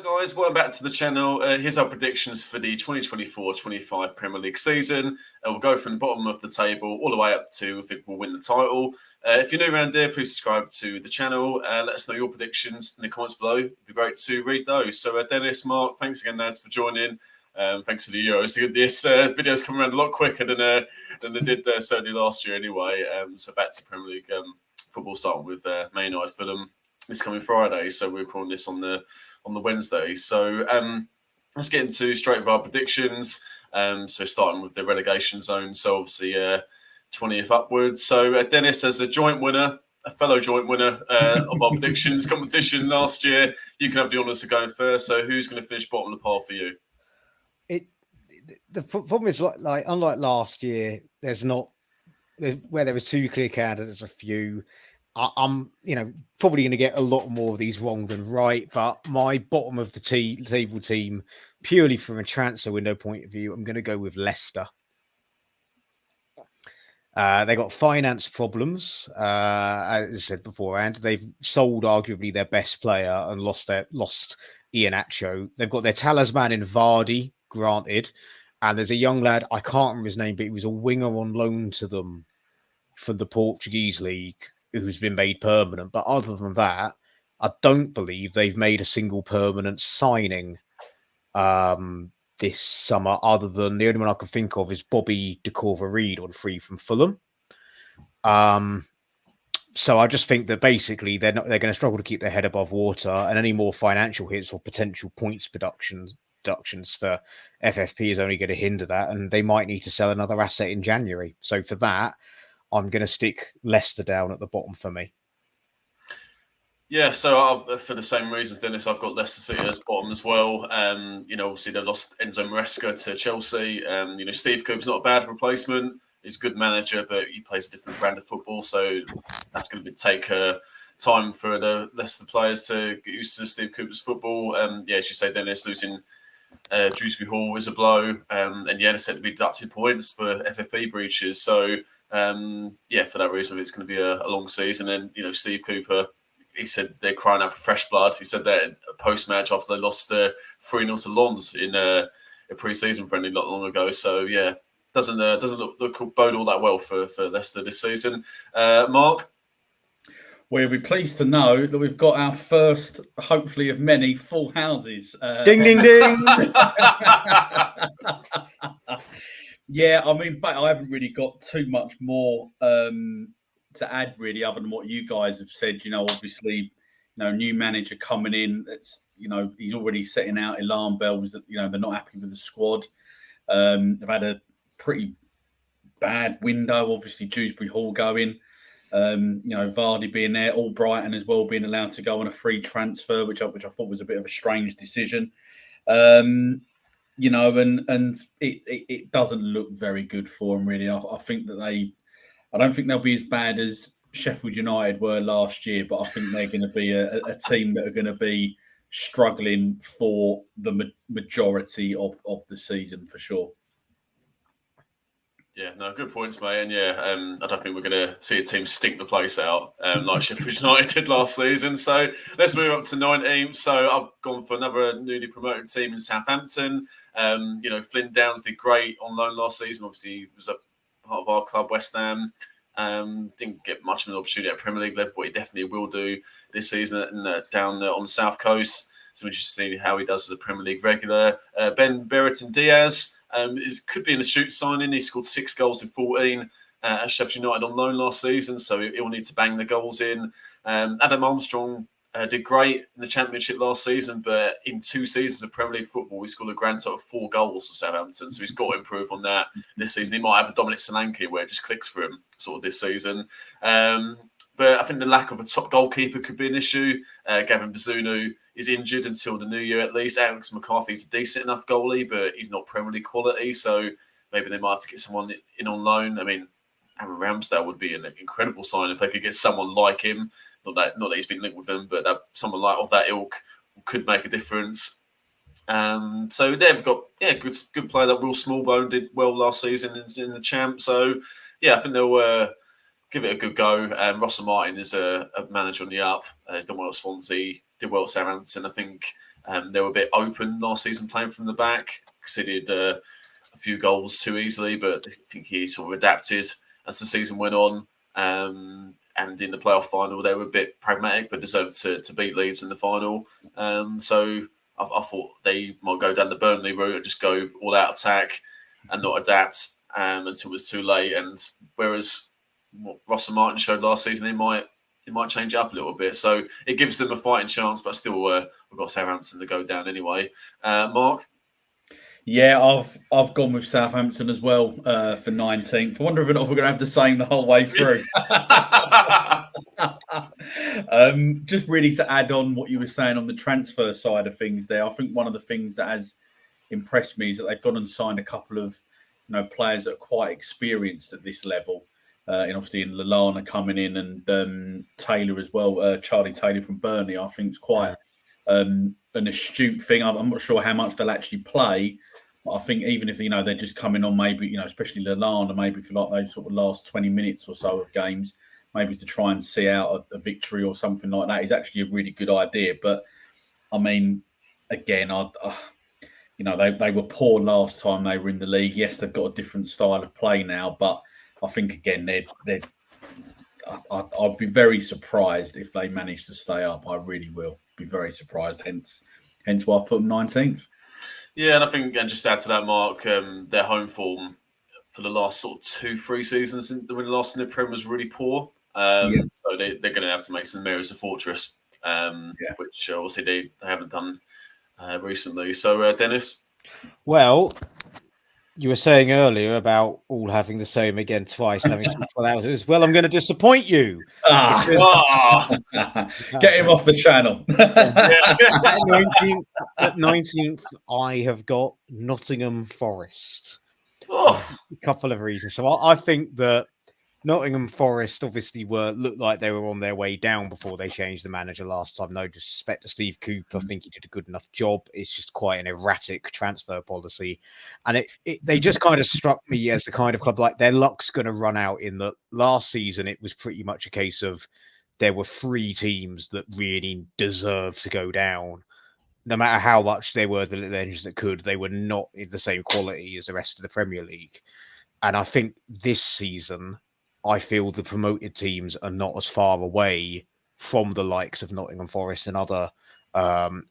Hello guys, welcome back to the channel. Here's our predictions for the 2024-25 Premier League season. We'll go from the bottom of the table all the way up to who think will win the title. If you're new around here, please subscribe to the channel. Let us know your predictions in the comments below. It'd be great to read those. So Dennis, Mark, thanks again lads for joining. Thanks to the Euros. This video's come around a lot quicker than they did certainly last year anyway. So back to Premier League football, starting with Man United Fulham this coming Friday. So we're calling this on the Wednesday. So let's get into straight with our predictions. So starting with the relegation zone. So obviously 20th upwards. So Dennis, as a fellow joint winner of our predictions competition last year, you can have the honours of going first. So who's going to finish bottom of the pile for you? The problem is like unlike last year, where there were two clear candidates, a few. I'm probably going to get a lot more of these wrong than right, but my bottom of the table team, purely from a transfer window point of view, I'm going to go with Leicester. They got finance problems, as I said beforehand. They've sold arguably their best player and lost Iheanacho. They've got their talisman in Vardy, granted, and there's a young lad, I can't remember his name, but he was a winger on loan to them from the Portuguese league, who's been made permanent. But other than that, I don't believe they've made a single permanent signing this summer, other than the only one I can think of is Bobby De Corva-Reid on free from Fulham. So I just think that basically they're going to struggle to keep their head above water, and any more financial hits or potential points deductions for FFP is only going to hinder that, and they might need to sell another asset in January. So for that, I'm going to stick Leicester down at the bottom for me. Yeah, so for the same reasons, Dennis, I've got Leicester City as bottom as well. Obviously they lost Enzo Maresca to Chelsea. Steve Cooper's not a bad replacement. He's a good manager, but he plays a different brand of football, so that's going to take time for the Leicester players to get used to Steve Cooper's football. As you say, Dennis, losing Dewsbury Hall is a blow, and they said to be deducted points for FFP breaches. So for that reason, it's going to be a long season. And Steve Cooper, he said they're crying out for fresh blood. He said that post-match after they lost 3-0 to Lens in a pre-season friendly not long ago. So doesn't look bode all that well for Leicester this season. Mark? We'll be pleased to know that we've got our first, hopefully of many, full houses. Ding, ding, ding! Yeah, I mean, but I haven't really got too much more to add, really, other than what you guys have said. Obviously, new manager coming in. That's he's already setting out alarm bells that they're not happy with the squad. They've had a pretty bad window. Obviously, Dewsbury Hall going. Vardy being there, Albrighton as well being allowed to go on a free transfer, which I thought was a bit of a strange decision. And it doesn't look very good for them, really. I think that I don't think they'll be as bad as Sheffield United were last year, but I think they're going to be a team that are going to be struggling for the majority of the season for sure. Yeah, no, good points, mate. And I don't think we're going to see a team stink the place out like Sheffield United did last season. So let's move up to 19th. So I've gone for another newly promoted team in Southampton. Flynn Downs did great on loan last season. Obviously, he was a part of our club, West Ham. Didn't get much of an opportunity at Premier League level, but he definitely will do this season down on the South Coast. So I'm interested to see how he does as a Premier League regular. Ben Bertrand Diaz. Could be an astute signing. He scored 6 goals in 14 at Sheffield United on loan last season, so he'll need to bang the goals in. Adam Armstrong did great in the Championship last season, but in 2 seasons of Premier League football, he scored a grand total of 4 goals for Southampton, so he's got to improve on that this season. He might have a Dominic Solanke where it just clicks for him sort of this season. But I think the lack of a top goalkeeper could be an issue. Gavin Bazunu is injured until the new year at least. Alex McCarthy's a decent enough goalie, but he's not Premier League quality. So maybe they might have to get someone in on loan. I mean, Aaron Ramsdale would be an incredible sign if they could get someone like him. Not that he's been linked with him, but someone like of that ilk could make a difference. So they've got good player. That Will Smallbone did well last season in the champ. So I think they'll give it a good go. Russell Martin is a manager on the up. He's done well at Swansea, did well at Southampton. I think They were a bit open last season playing from the back, conceded a few goals too easily, but I think he sort of adapted as the season went on. And in the playoff final, they were a bit pragmatic, but deserved to beat Leeds in the final. So I thought they might go down the Burnley route and just go all out attack and not adapt until it was too late. And whereas what Ross and Martin showed last season, it might change up a little bit. So it gives them a fighting chance, but still we've got Southampton to go down anyway. Mark? Yeah, I've gone with Southampton as well for 19th. I wonder if we're going to have the same the whole way through. Just really to add on what you were saying on the transfer side of things there, I think one of the things that has impressed me is that they've gone and signed a couple of players that are quite experienced at this level. And obviously in Lallana coming in and Taylor as well, Charlie Taylor from Burnley, I think is quite an astute thing. I'm not sure how much they'll actually play. I think even if they're just coming on, maybe especially Lallana, maybe for like those sort of last 20 minutes or so of games, maybe to try and see out a victory or something like that is actually a really good idea. But I mean, again, they were poor last time they were in the league. Yes, they've got a different style of play now, but I think again I'd be very surprised if they manage to stay up. I really will be very surprised. Hence why I put them 19th. Yeah, and I think, and just to add to that, Mark, their home form for the last sort of 2-3 seasons when the last in the Prem was really poor. So they're going to have to make some mirrors a fortress, which obviously they haven't done recently. So, Dennis? Well, you were saying earlier about all having the same again twice, having hours. Well, I'm going to disappoint you. Get him off the channel. At 19th, I have got Nottingham Forest. A couple of reasons. So I think that Nottingham Forest obviously looked like they were on their way down before they changed the manager last time. No disrespect to Steve Cooper. I think he did a good enough job. It's just quite an erratic transfer policy. And they just kind of struck me as the kind of club like their luck's going to run out in the last season. It was pretty much a case of there were 3 teams that really deserved to go down. No matter how much they were the little engines that could, they were not in the same quality as the rest of the Premier League. And I think this season, I feel the promoted teams are not as far away from the likes of Nottingham Forest and other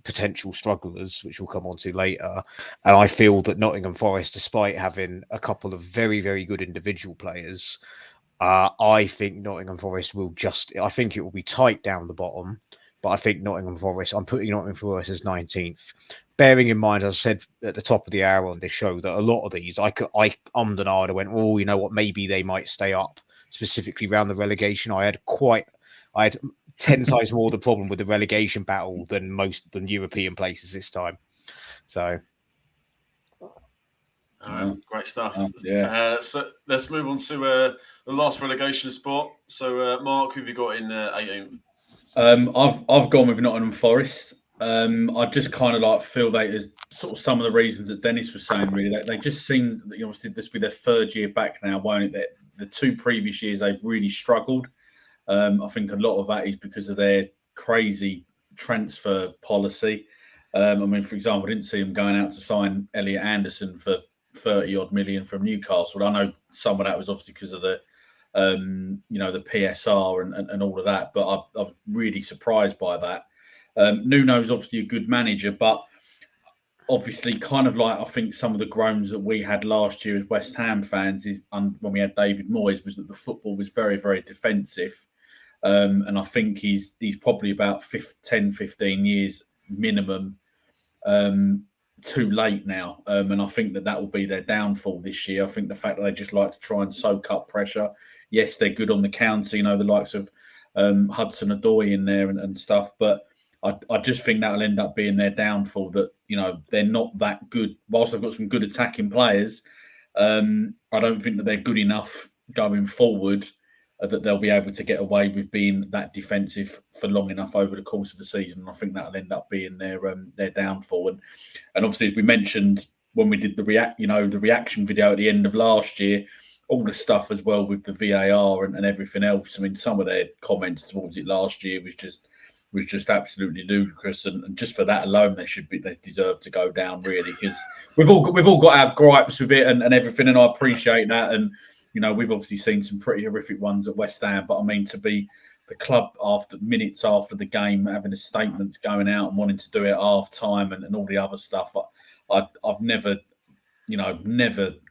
potential strugglers, which we'll come on to later. And I feel that Nottingham Forest, despite having a couple of very, very good individual players, I think Nottingham Forest I think it will be tight down the bottom, but I think Nottingham Forest, I'm putting Nottingham Forest as 19th. Bearing in mind, as I said at the top of the hour on this show, that a lot of these, I ummed and ahed, I went, you know what, maybe they might stay up. Specifically around the relegation, I had 10 times more the problem with the relegation battle than European places this time. So, great stuff. So let's move on to the last relegation spot. So, Mark, who have you got in 18th? I've gone with Nottingham Forest. I just kind of feel that is sort of some of the reasons that Dennis was saying. Really, they just seem obviously this will be their 3rd year back now, won't it? The 2 previous years they've really struggled. I think a lot of that is because of their crazy transfer policy. I mean, for example, I didn't see them going out to sign Elliot Anderson for 30-odd million from Newcastle. I know some of that was obviously because of the PSR and all of that, but I'm really surprised by that. Nuno's obviously a good manager, but obviously kind of like I think some of the groans that we had last year as West Ham fans when we had David Moyes was that the football was very, very defensive. And I think he's probably about 10, 15 years minimum too late now. And I think that will be their downfall this year. I think the fact that they just like to try and soak up pressure. Yes, they're good on the counter, the likes of Hudson-Odoi in there and stuff. But I just think that'll end up being their downfall, that, they're not that good. Whilst they've got some good attacking players, I don't think that they're good enough going forward that they'll be able to get away with being that defensive for long enough over the course of the season. And I think that'll end up being their downfall. And obviously, as we mentioned when we did the reaction video at the end of last year, all the stuff as well with the VAR and everything else. I mean, some of their comments towards it last year was just was just absolutely ludicrous, and just for that alone, they deserve to go down really, because we've all got our gripes with it and everything, and I appreciate that, and we've obviously seen some pretty horrific ones at West Ham, but I mean, to be the club after minutes after the game having a statements going out and wanting to do it at half time and all the other stuff, I've never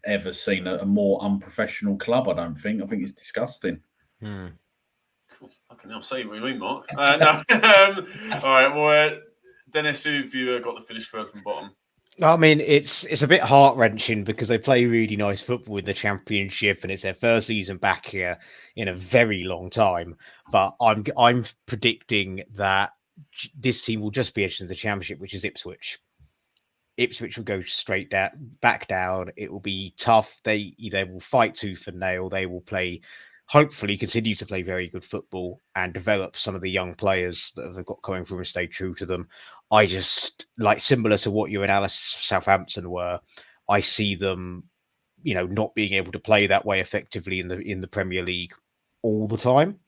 ever seen a more unprofessional club. I think it's disgusting. Cool. I can now say what you mean, Mark. No. All right. Well, Dennis, who've you got the finish third from bottom? I mean, it's a bit heart wrenching because they play really nice football in the Championship, and it's their first season back here in a very long time. But I'm predicting that this team will just be edged in the Championship, which is Ipswich. Ipswich will go straight back down. It will be tough. They will fight tooth and nail. They will hopefully continue to play very good football and develop some of the young players that they've got coming through and stay true to them. I just, similar to what your analysis of Southampton were, I see them, not being able to play that way effectively in the Premier League all the time.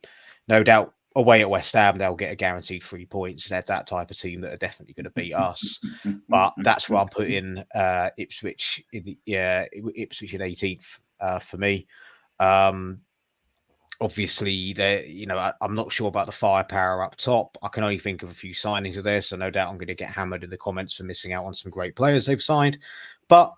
No doubt away at West Ham, they'll get a guaranteed 3 points. They're that type of team that are definitely going to beat us. But that's where I'm putting Ipswich Ipswich in 18th for me. Obviously, I'm not sure about the firepower up top. I can only think of a few signings of this, so no doubt I'm going to get hammered in the comments for missing out on some great players they've signed. But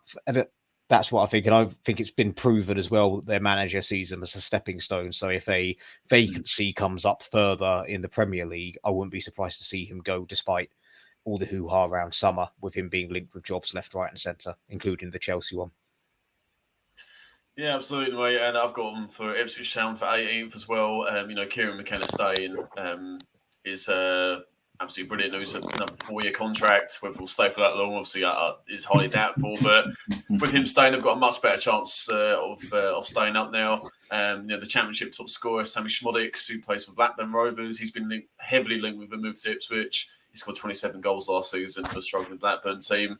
that's what I think, and I think it's been proven as well that their manager sees them as a stepping stone. So if a vacancy comes up further in the Premier League, I wouldn't be surprised to see him go, despite all the hoo-ha around summer with him being linked with jobs left, right, and centre, including the Chelsea one. Yeah, absolutely, mate. And I've got them for Ipswich Town for 18th as well. Kieran McKenna staying is absolutely brilliant news. Another 4-year contract. Whether he'll stay for that long, obviously, is highly doubtful. But with him staying, they've got a much better chance of staying up now. The Championship top scorer, Sammy Schmodix, who plays for Blackburn Rovers, he's been heavily linked with a move to Ipswich. He scored 27 goals last season for the struggling Blackburn team.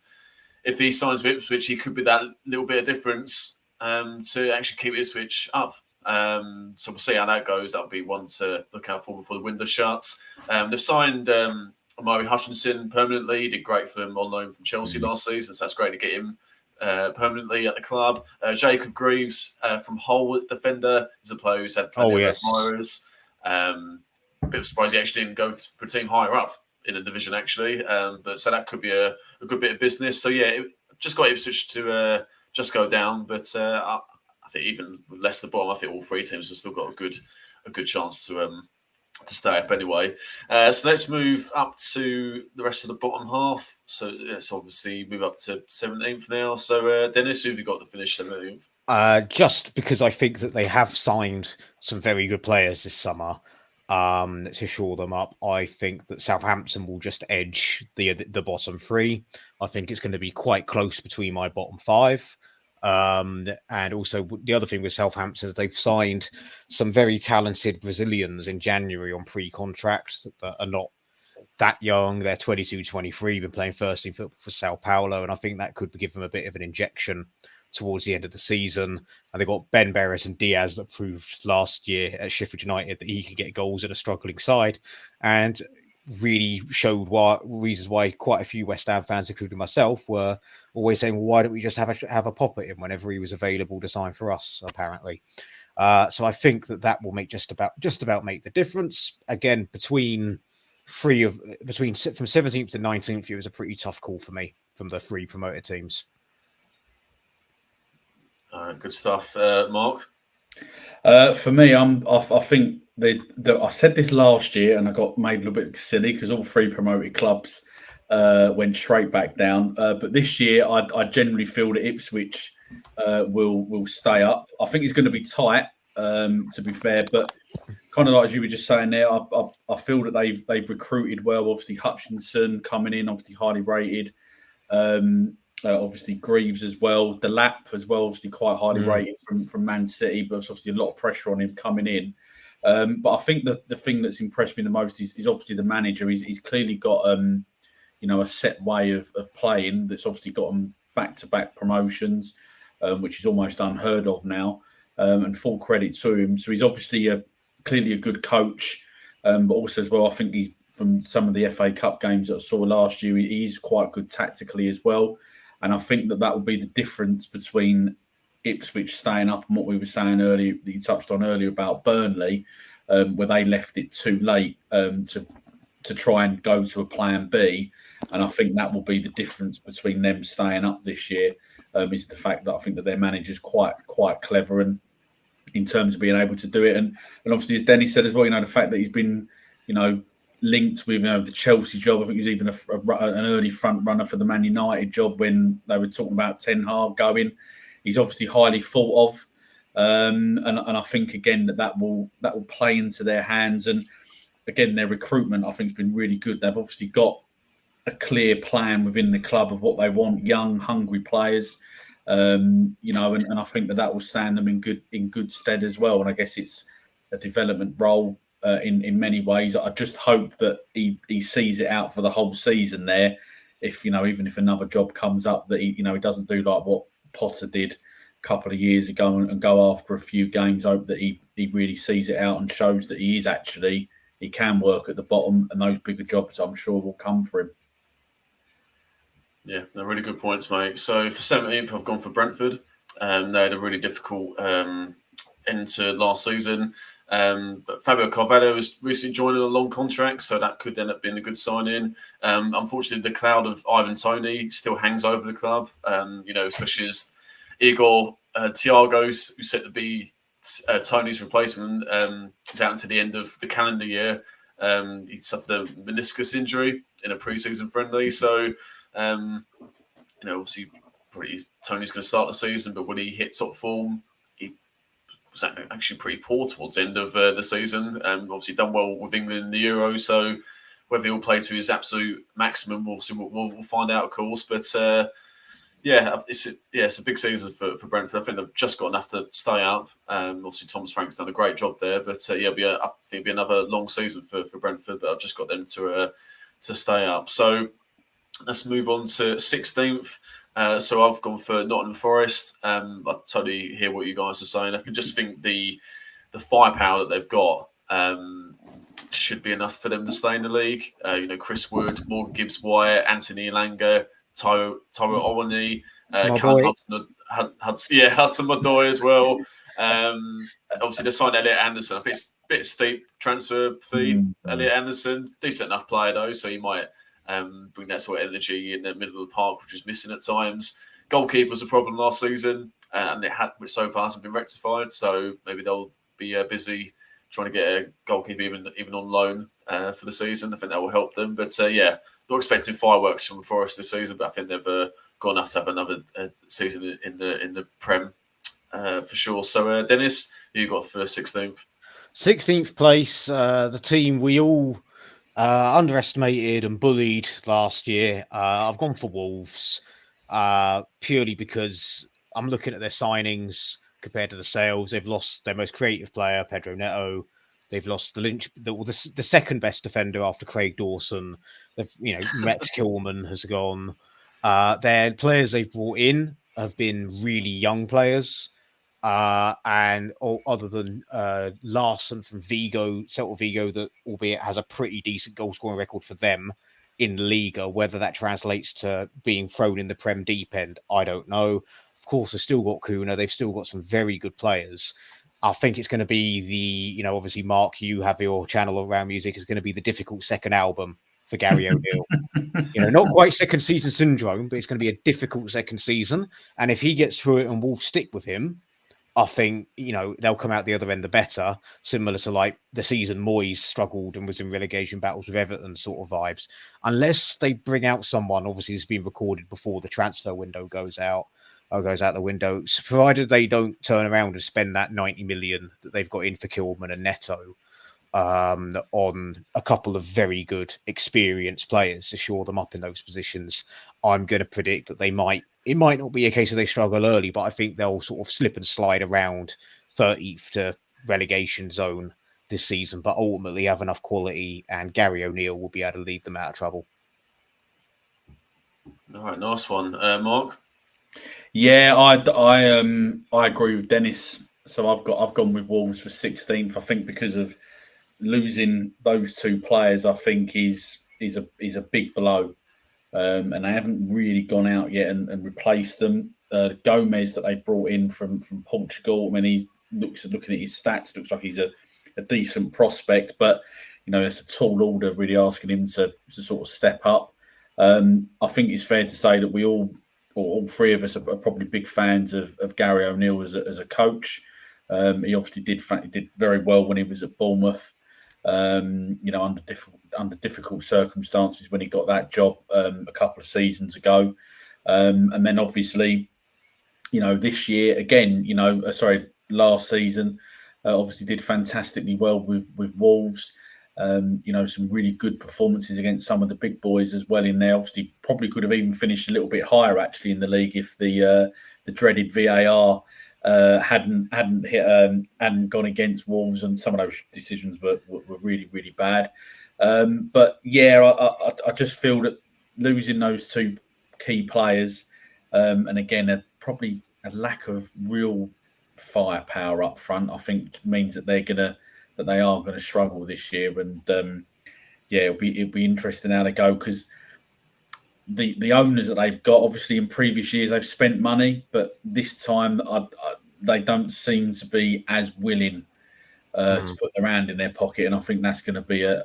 If he signs for Ipswich, he could be that little bit of difference to actually keep Ipswich up. So we'll see how that goes. That'll be one to look out for before the window shuts. They've signed Omari Hutchinson permanently. He did great for them on loan from Chelsea last season, so that's great to get him permanently at the club. Jacob Greaves from Hull defender is a player who's had plenty of admirers. A bit of a surprise he actually didn't go for a team higher up in the division, actually. But so that could be a good bit of business. So yeah, just got Ipswich to just go down, but I think even with Leicester bottom, I think all three teams have still got a good chance to stay up anyway. So let's move up to the rest of the bottom half. So let's obviously move up to 17th now. So Dennis, who have you got to finish 17th? Just because I think that they have signed some very good players this summer to shore them up, I think that Southampton will just edge the bottom three. I think it's going to be quite close between my bottom five. And also the other thing with Southampton is they've signed some very talented Brazilians in January on pre-contracts that are not that young. They're 22, 23, been playing first team football for Sao Paulo, and I think that could give them a bit of an injection towards the end of the season. And they've got Ben Barrett and Diaz that proved last year at Sheffield United that he can get goals at a struggling side, and really showed reasons why quite a few West Ham fans, including myself, were always saying, well, why don't we just have a pop at him whenever he was available to sign for us, apparently. So I think that will make just about make the difference. Again, from 17th to 19th, it was a pretty tough call for me from the three promoted teams. All right, good stuff. Mark? For me, I think I said this last year and I got made a little bit silly because all three promoted clubs went straight back down. But this year, I generally feel that Ipswich will stay up. I think it's going to be tight, to be fair, but kind of like as you were just saying there, I feel that they've recruited well. Obviously, Hutchinson coming in, obviously highly rated. Obviously Greaves as well, the Lap as well, obviously quite highly rated from Man City, but it's obviously a lot of pressure on him coming in. But I think the thing that's impressed me the most is obviously the manager. He's clearly got a set way of playing that's obviously got him back-to-back promotions, which is almost unheard of now. And full credit to him. So he's obviously clearly a good coach, but also as well, I think he's from some of the FA Cup games that I saw last year, he's quite good tactically as well. And I think that will be the difference between Ipswich staying up and what we were saying earlier, that you touched on earlier about Burnley, where they left it too late to try and go to a plan B. And I think that will be the difference between them staying up this year, is the fact that I think that their manager's quite clever and in terms of being able to do it. And obviously, as Dennis said as well, the fact that he's been, linked with the Chelsea job. I think he's even an early front runner for the Man United job when they were talking about Ten Hag going. He's obviously highly thought of, and I think again that will play into their hands. And again, their recruitment I think has been really good. They've obviously got a clear plan within the club of what they want: young, hungry players. And I think that will stand them in good stead as well. And I guess it's a development role in many ways. I just hope that he sees it out for the whole season there. If even if another job comes up, that he doesn't do like what Potter did a couple of years ago and go after a few games. I hope that he really sees it out and shows that he can work at the bottom, and those bigger jobs I'm sure will come for him. Yeah, they're really good points, mate. So for 17th, I've gone for Brentford. They had a really difficult end to last season. But Fabio Carvalho has recently joined a long contract, so that could end up being a good sign-in. Unfortunately, the cloud of Ivan Toney still hangs over the club, especially as Igor Thiago, who's set to be Tony's replacement, is out until the end of the calendar year. He suffered a meniscus injury in a pre-season friendly, so obviously Tony's going to start the season, but when he hit top form, he was actually pretty poor towards the end of the season. Obviously done well with England in the Euro, so whether he'll play to his absolute maximum, we'll find out, of course. But it's a big season for Brentford. I think they've just got enough to stay up. Obviously, Thomas Frank's done a great job there, but I think it'll be another long season for Brentford. But I've just got them to stay up. So let's move on to 16th. So I've gone for Nottingham Forest. I totally hear what you guys are saying. I just think the firepower that they've got should be enough for them to stay in the league. Chris Wood, Morgan Gibbs-White, Anthony Elanga, Tyrell Owani, Hudson Odoi as well. Obviously, they signed Elliot Anderson. I think it's a bit steep transfer fee. Elliot Anderson, decent enough player though, so you might bring that sort of energy in the middle of the park, which is missing at times. Goalkeeper was a problem last season, which so far hasn't been rectified. So maybe they'll be busy trying to get a goalkeeper even on loan for the season. I think that will help them. But not expecting fireworks from Forest this season, but I think they've got enough to have another season in the Prem for sure. So Dennis, who you got for 16th? 16th place, the team we all underestimated and bullied last year. I've gone for Wolves purely because I'm looking at their signings compared to the sales. They've lost their most creative player, Pedro Neto. They've lost the second best defender after Craig Dawson. Rex Kilman has gone. Their players they've brought in have been really young players. And other than Larson from Celta Vigo, that albeit has a pretty decent goal scoring record for them in the Liga, whether that translates to being thrown in the Prem deep end, I don't know. Of course, they've still got Kuna. They've still got some very good players. I think it's going to be obviously, Mark, you have your channel around music, is going to be the difficult second album for Gary O'Neill. Not quite second season syndrome, but it's going to be a difficult second season. And if he gets through it and Wolves stick with him, I think, they'll come out the other end the better, similar to like the season Moyes struggled and was in relegation battles with Everton sort of vibes. Unless they bring out someone, obviously it's been recorded before the transfer window goes out the window, so provided they don't turn around and spend that 90 million that they've got in for Kilman and Neto on a couple of very good experienced players to shore them up in those positions. I'm going to predict that it might not be a case of they struggle early, but I think they'll sort of slip and slide around 30th to relegation zone this season, but ultimately have enough quality and Gary O'Neill will be able to lead them out of trouble. All right, nice one. Mark? Yeah, I agree with Dennis. So I've gone with Wolves for 16th. I think because of losing those two players, I think, is a big blow. And they haven't really gone out yet and replaced them. Gomez that they brought in from Portugal. I mean, he looking at his stats, looks like he's a decent prospect, but it's a tall order really asking him to sort of step up. I think it's fair to say that we all three of us are probably big fans of Gary O'Neill as a coach. He obviously did very well when he was at Bournemouth. Under difficult circumstances when he got that job a couple of seasons ago, and then obviously, this year again, last season, obviously did fantastically well with Wolves. Some really good performances against some of the big boys as well in there. Obviously, probably could have even finished a little bit higher actually in the league if the dreaded VAR hadn't gone against Wolves, and some of those decisions were really, really bad. But yeah, I just feel that losing those two key players, and again, probably a lack of real firepower up front, I think means that they are gonna struggle this year. And it'll be interesting how they go, because the owners that they've got, obviously in previous years they've spent money, but this time they don't seem to be as willing to put their hand in their pocket, and I think that's going to be a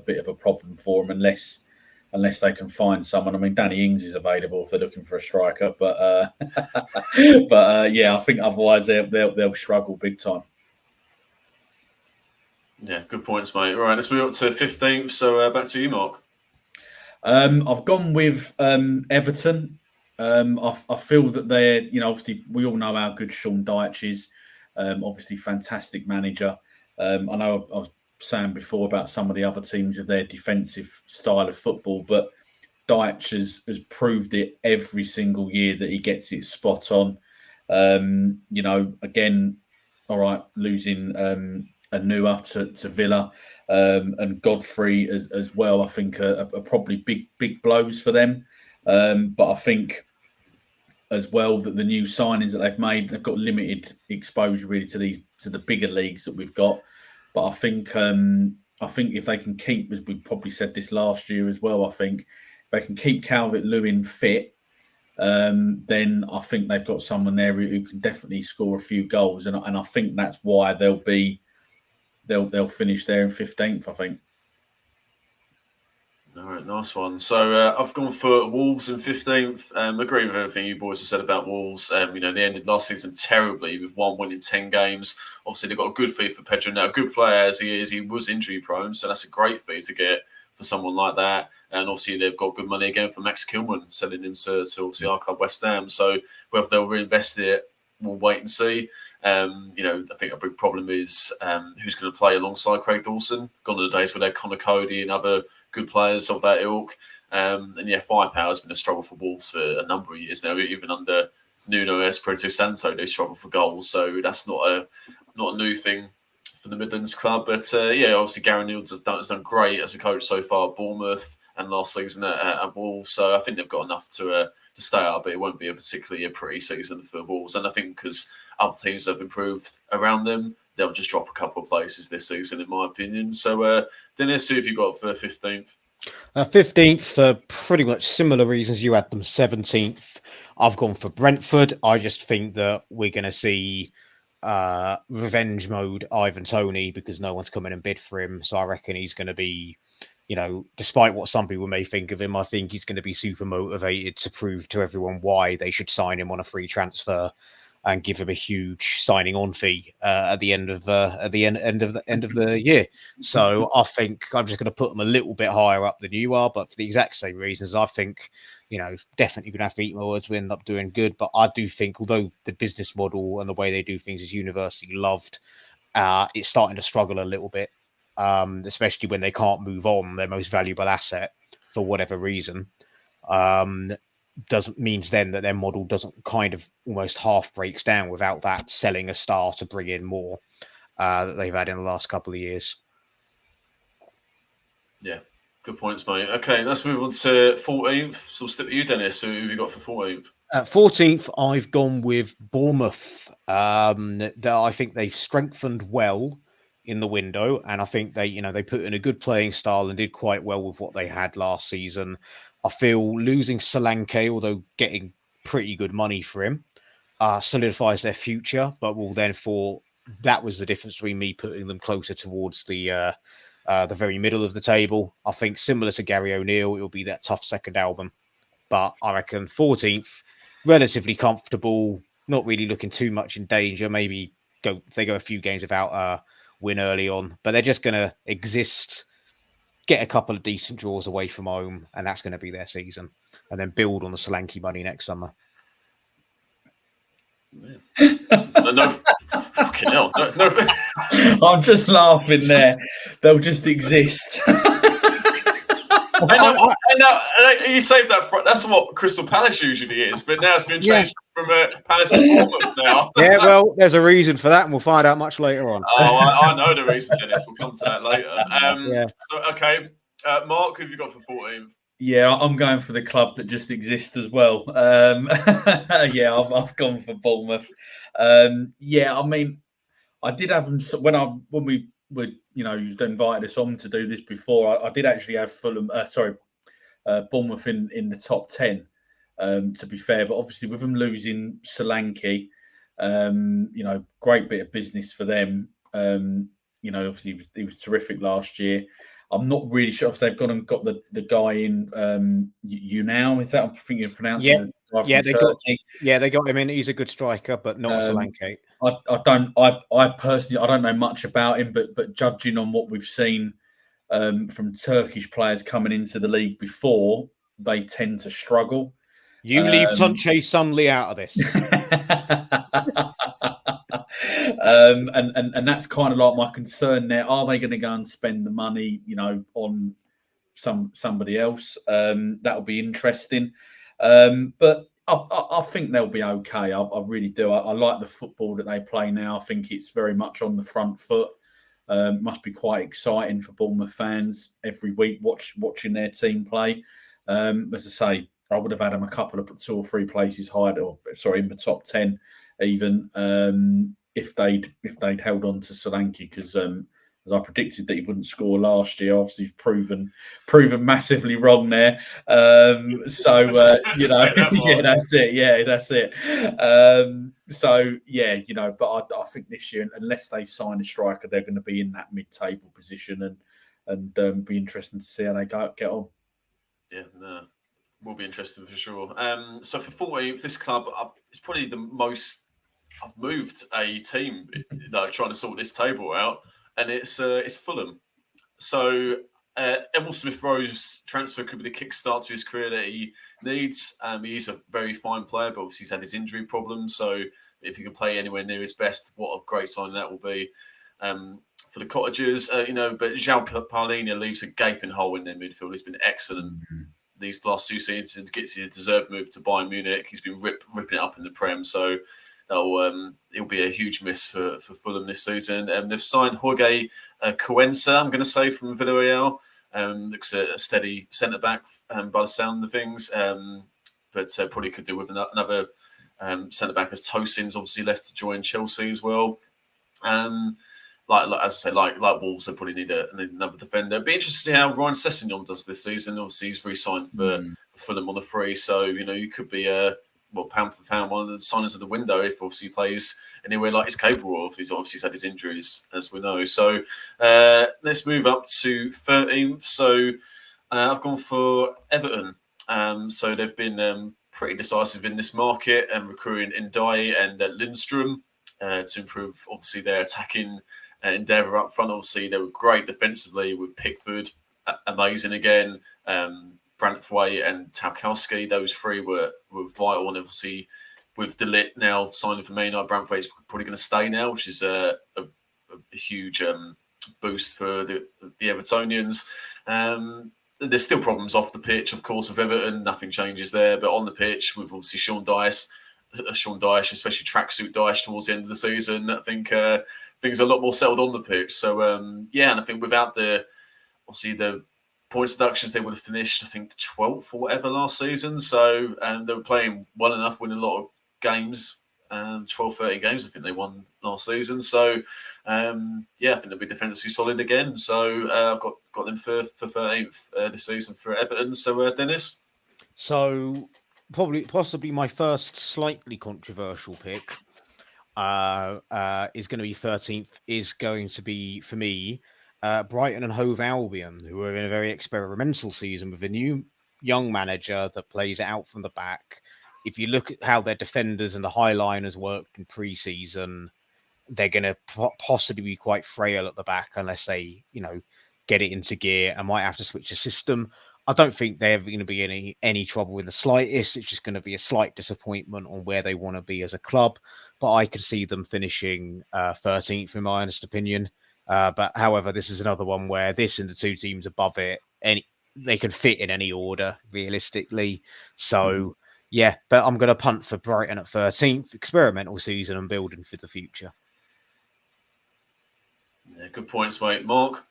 bit of a problem for them unless they can find someone. I mean, Danny Ings is available if they're looking for a striker, but I think otherwise they'll struggle big time. Yeah, good points, mate. All right, let's move up to 15th. So back to you, Mark. I've gone with Everton. I feel that they're, obviously we all know how good Sean Dyche is. Obviously, fantastic manager. I know I was saying before about some of the other teams with their defensive style of football, but Dyche has proved it every single year that he gets it spot on. Again, all right, losing Anua to Villa, and Godfrey as well, I think are probably big blows for them. But I think as well that the new signings that they've made, they've got limited exposure really to the bigger leagues that we've got. But I think if they can keep, as we probably said this last year as well, I think if they can keep Calvert-Lewin fit, then I think they've got someone there who can definitely score a few goals, and I think that's why they'll finish there in 15th, I think. All right, nice one. So I've gone for Wolves in 15th. Agree with everything you boys have said about Wolves. They ended last season terribly with 1 win in 10 games. Obviously, they've got a good fee for Pedro now. A good player as he is. He was injury prone, so that's a great fee to get for someone like that. And obviously, they've got good money again for Max Kilman, selling him to obviously our club, West Ham. So whether they'll reinvest it, we'll wait and see. I think a big problem is who's going to play alongside Craig Dawson. Gone are the days where they're Connor Cody and other good players of that ilk. Firepower has been a struggle for Wolves for a number of years now. Even under Nuno Espirito Santo, they struggle for goals. So that's not a new thing for the Midlands club. But obviously Gary O'Neill has done great as a coach so far at Bournemouth and last season at Wolves. So I think they've got enough to stay up, but it won't be particularly a pretty season for Wolves. And I think because other teams have improved around them, they'll just drop a couple of places this season, in my opinion. So, Dennis, who have you got for 15th? 15th, for pretty much similar reasons you had them 17th. I've gone for Brentford. I just think that we're going to see revenge mode Ivan Toney, because no one's come in and bid for him. So I reckon he's going to be, despite what some people may think of him, I think he's going to be super motivated to prove to everyone why they should sign him on a free transfer and give him a huge signing on fee at the end of the year. So I think I'm just going to put them a little bit higher up than you are, but for the exact same reasons. I think definitely going to have to eat my words. We end up doing good, but I do think although the business model and the way they do things is universally loved, it's starting to struggle a little bit, especially when they can't move on their most valuable asset for whatever reason. Means then that their model doesn't kind of almost half breaks down without that selling a star to bring in more that they've had in the last couple of years. Yeah, good points, mate. Okay, let's move on to 14th. So we'll stick with you, Dennis. Who have you got for 14th? At 14th, I've gone with Bournemouth. I think they've strengthened well in the window, and I think they put in a good playing style and did quite well with what they had last season. I feel losing Solanke, although getting pretty good money for him, solidifies their future, but will then that was the difference between me putting them closer towards the very middle of the table. I think similar to Gary O'Neill, it'll be that tough second album, but I reckon 14th, relatively comfortable, not really looking too much in danger. Maybe if they go a few games without a win early on, but they're just going to exist, get a couple of decent draws away from home, and that's going to be their season, and then build on the Solanke money next summer. No, fucking hell. No. I'm just laughing there. They'll just exist. You saved that. That's what Crystal Palace usually is, but now it's been changed from Palace to Bournemouth now. Yeah, well, there's a reason for that, and we'll find out much later on. Oh, I know the reason, Dennis. We'll come to that later. So, okay, Mark, who have you got for 14th? Yeah, I'm going for the club that just exists as well. I've gone for Bournemouth. I mean, I did have them when we were, you've invited us on to do this before. I did actually have Bournemouth in the top 10. To be fair, but obviously with them losing Solanke, great bit of business for them. Obviously he was terrific last year. I'm not really sure if they've gone and got the guy in now. Is that I think you pronounce it? They got him in. He's a good striker, but not Solanke. I personally don't know much about him, but judging on what we've seen from Turkish players coming into the league before, they tend to struggle. You leave Tunche Sunley out of this. And that's kind of like my concern there. Are they going to go and spend the money, on somebody else? That'll be interesting. But I think they'll be okay. I really do. I like the football that they play now. I think it's very much on the front foot. Must be quite exciting for Bournemouth fans every week watching their team play. As I say, I would have had them a couple of 2 or 3 places higher, in the top 10 even, if they'd held on to Solanke, because as I predicted that he wouldn't score last year, obviously he's proven massively wrong there. That's it. But I think this year, unless they sign a striker, they're going to be in that mid-table position, and be interesting to see how they get on. Yeah, no, will be interesting for sure. So for 14th, this club is probably the most I've moved a team trying to sort this table out, and it's Fulham. So Emil Smith-Rowe's transfer could be the kickstart to his career that he needs. He's a very fine player, but obviously he's had his injury problems. So if he can play anywhere near his best, what a great sign that will be for the Cottagers. But João Palhinha leaves a gaping hole in their midfield. He's been excellent these last 2 seasons and gets his deserved move to Bayern Munich. He's been ripping it up in the Prem. So it'll be a huge miss for Fulham this season. They've signed Jorge Cuenca, I'm going to say, from Villarreal. Looks a steady centre-back by the sound of things. But probably could do with another centre-back, as Tosin's obviously left to join Chelsea as well. Like Wolves, they probably need another defender. It'd be interesting to see how Ryan Sessegnon does this season. Obviously, he's re-signed for Fulham on the free. So, you could be pound for pound, one of the signings of the window if obviously he plays anywhere like he's capable of. He's obviously had his injuries, as we know. So let's move up to 13th. So I've gone for Everton. So they've been pretty decisive in this market and recruiting Ndiaye and Lindstrom to improve, obviously, their attacking endeavour up front. Obviously, they were great defensively with Pickford, amazing again. Branthwaite and Tarkowski, those 3 were vital. And obviously, with De Ligt now signing for Man United, Branthwaite's probably going to stay now, which is a huge boost for the Evertonians. There's still problems off the pitch, of course, with Everton. Nothing changes there. But on the pitch, with obviously Sean Dyche, especially tracksuit Dyche towards the end of the season, I think things are a lot more settled on the pitch. So, and I think without the points deductions, they would have finished, I think, 12th or whatever last season. So they were playing well enough, winning a lot of games. 12, 13 games I think they won last season. So, I think they'll be defensively solid again. So I've got them for 13th this season for Everton. So, Dennis? So possibly my first slightly controversial pick is going to be 13th, is going to be, for me, Brighton and Hove Albion, who are in a very experimental season with a new young manager that plays it out from the back. If you look at how their defenders and the high liners worked in pre-season, they're going to possibly be quite frail at the back unless they, get it into gear and might have to switch a system. I don't think they're going to be any trouble in the slightest. It's just going to be a slight disappointment on where they want to be as a club. But I can see them finishing 13th, in my honest opinion. But however, this is another one where this and the two teams above it, they can fit in any order realistically. So yeah, but I'm going to punt for Brighton at 13th. Experimental season and building for the future. Yeah, good points, mate. Mark?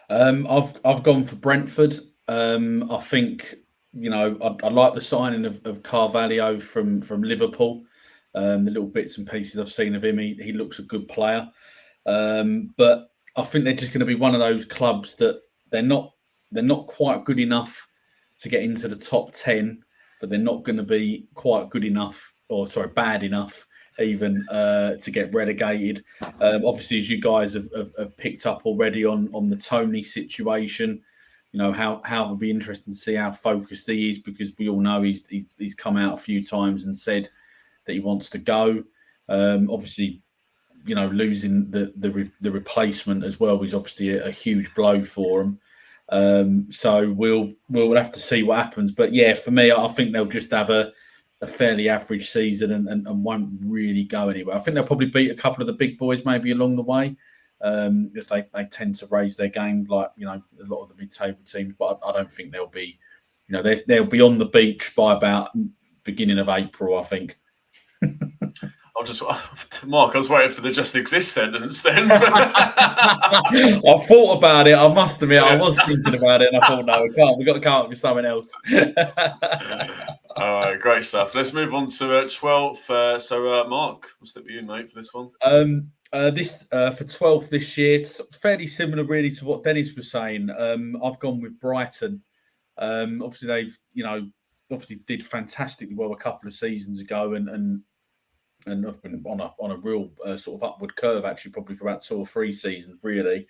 I've gone for Brentford. I think I like the signing of Carvalho from Liverpool. The little bits and pieces I've seen of him, he looks a good player. But I think they're just going to be one of those clubs that they're not quite good enough to get into the top 10, but they're not going to be quite good enough, bad enough even to get relegated. Obviously, as you guys have picked up already on the Tony situation, how it'll be interesting to see how focused he is, because we all know he's come out a few times and said that he wants to go. Obviously, losing the replacement as well is obviously a huge blow for him. So we'll have to see what happens. But yeah, for me, I think they'll just have a fairly average season and won't really go anywhere. I think they'll probably beat a couple of the big boys maybe along the way, because they tend to raise their game like a lot of the mid-table teams. But I don't think they'll be, they'll be on the beach by about beginning of April, I think. Mark, I was waiting for the "just exist" sentence then. I thought about it. I must admit, I was thinking about it, and I thought, no, we can't. We've got to come up with something else. All right, great stuff. Let's move on to 12th. Mark, we'll stick with you, mate, for this one. This for 12th this year, it's fairly similar, really, to what Dennis was saying. I've gone with Brighton. Obviously, they've obviously did fantastically well a couple of seasons ago, and I've been on a real sort of upward curve, actually, probably for about 2 or 3 seasons, really.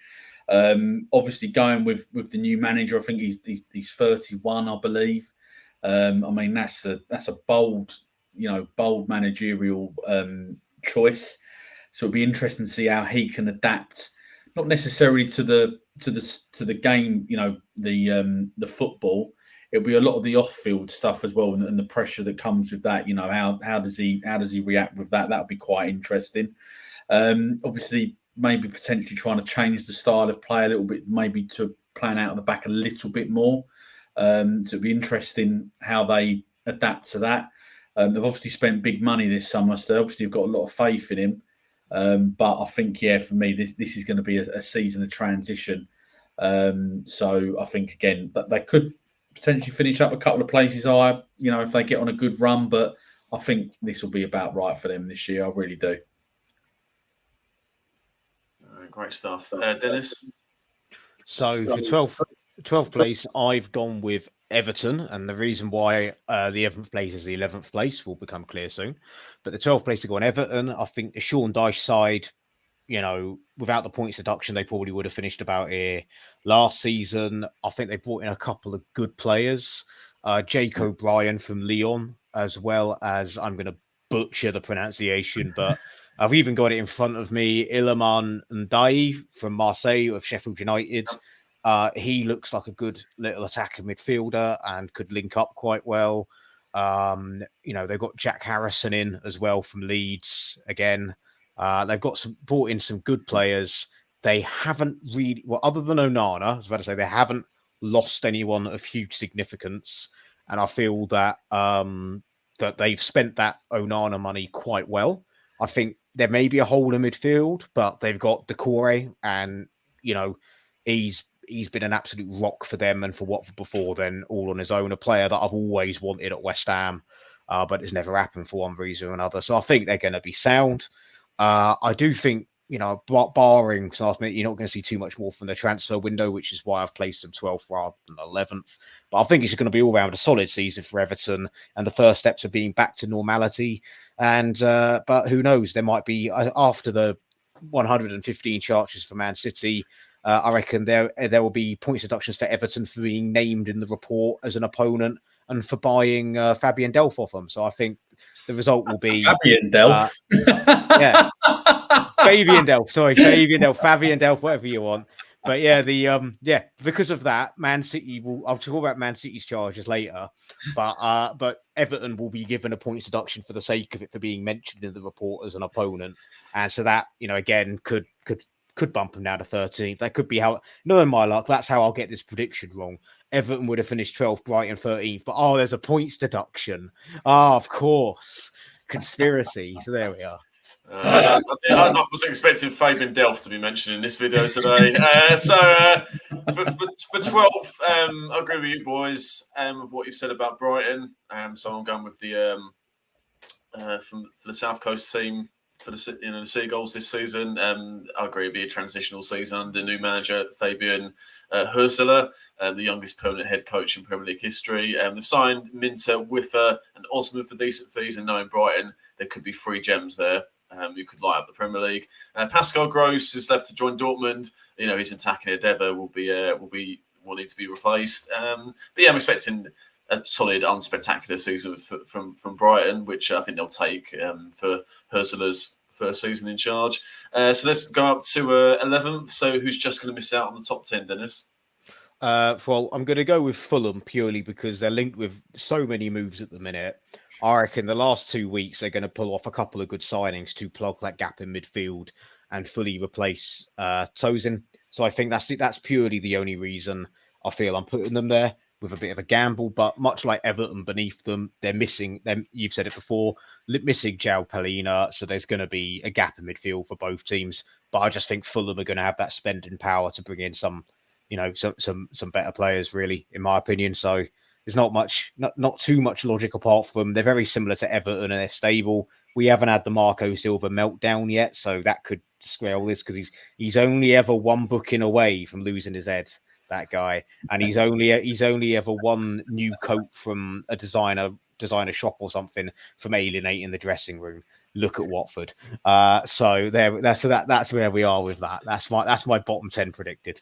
Obviously, going with the new manager, I think he's 31, I believe. I mean, that's a bold managerial choice. So it'll be interesting to see how he can adapt, not necessarily to the game, the football. It'll be a lot of the off-field stuff as well, and the pressure that comes with that. How does he react with that? That'll be quite interesting. Obviously, maybe potentially trying to change the style of play a little bit, maybe to plan out the back a little bit more. So it'll be interesting how they adapt to that. They've obviously spent big money this summer, so they obviously have got a lot of faith in him. But I think, for me, this is going to be a season of transition. So I think, again, that they could potentially finish up a couple of places higher, if they get on a good run. But I think this will be about right for them this year. I really do. All right, great stuff. Dennis? So for 12th place, I've gone with Everton. And the reason why the 11th place is the 11th place will become clear soon. But the 12th place to go on Everton, I think the Sean Dyche side, without the points deduction, they probably would have finished about here last season. I think they brought in a couple of good players. Jake O'Brien from Lyon, as well as, I'm going to butcher the pronunciation, but I've even got it in front of me, Iliman Ndiaye from Marseille of Sheffield United. He looks like a good little attacking midfielder and could link up quite well. They've got Jack Harrison in as well from Leeds again. They've brought in some good players. They haven't really, other than Onana, I was about to say, they haven't lost anyone of huge significance. And I feel that that they've spent that Onana money quite well. I think there may be a hole in midfield, but they've got Decore, and he's been an absolute rock for them and for Watford before then, all on his own. A player that I've always wanted at West Ham. but it's never happened for one reason or another. So I think they're going to be sound. I do think, barring last minute, you're not going to see too much more from the transfer window, which is why I've placed them 12th rather than 11th. But I think it's going to be all around a solid season for Everton, and the first steps of being back to normality. And but who knows? There might be after the 115 charges for Man City. I reckon there will be points deductions for Everton for being named in the report as an opponent and for buying Fabian Delph off them. So I think the result will be Fabian Delph. Yeah. Fabian Delph, whatever you want. But yeah, because of that, Man City will. I'll talk about Man City's charges later, but Everton will be given a points deduction for the sake of it for being mentioned in the report as an opponent, and so that again could bump them down to 13th. That could be how. Knowing my luck, that's how I'll get this prediction wrong. Everton would have finished 12th, Brighton 13th, but there's a points deduction. Of course, conspiracy. So there we are. I wasn't expecting Fabian Delph to be mentioned in this video today. For 12th, I agree with you boys with what you've said about Brighton. So I'm going with the for the South Coast team for the Seagulls this season. I agree it'll be a transitional season under new manager Fabian Hürzeler, the youngest permanent head coach in Premier League history. They've signed Minter, Whiffer, and Osman for decent fees, and knowing Brighton, there could be 3 gems there. Who could light up the Premier League. Pascal Gross is left to join Dortmund. His attacking endeavour will be wanting to be replaced. But yeah, I'm expecting a solid, unspectacular season from Brighton, which I think they'll take for Hürzeler's first season in charge. So let's go up to 11th. So who's just going to miss out on the top 10, Dennis? Well, I'm going to go with Fulham purely because they're linked with so many moves at the minute. I reckon the last 2 weeks they're going to pull off a couple of good signings to plug that gap in midfield and fully replace Tosin. So I think that's purely the only reason I feel I'm putting them there, with a bit of a gamble. But much like Everton beneath them, they're missing them. You've said it before, missing João Palhinha. So there's going to be a gap in midfield for both teams. But I just think Fulham are going to have that spending power to bring in some better players, really, in my opinion. So there's not too much logic apart from they're very similar to Everton and they're stable. We haven't had the Marco Silva meltdown yet, so that could square all this because he's only ever one booking away from losing his head, that guy, and he's only ever one new coat from a designer shop or something from alienating the dressing room. Look at Watford. So that's where we are with that. That's my bottom 10 predicted.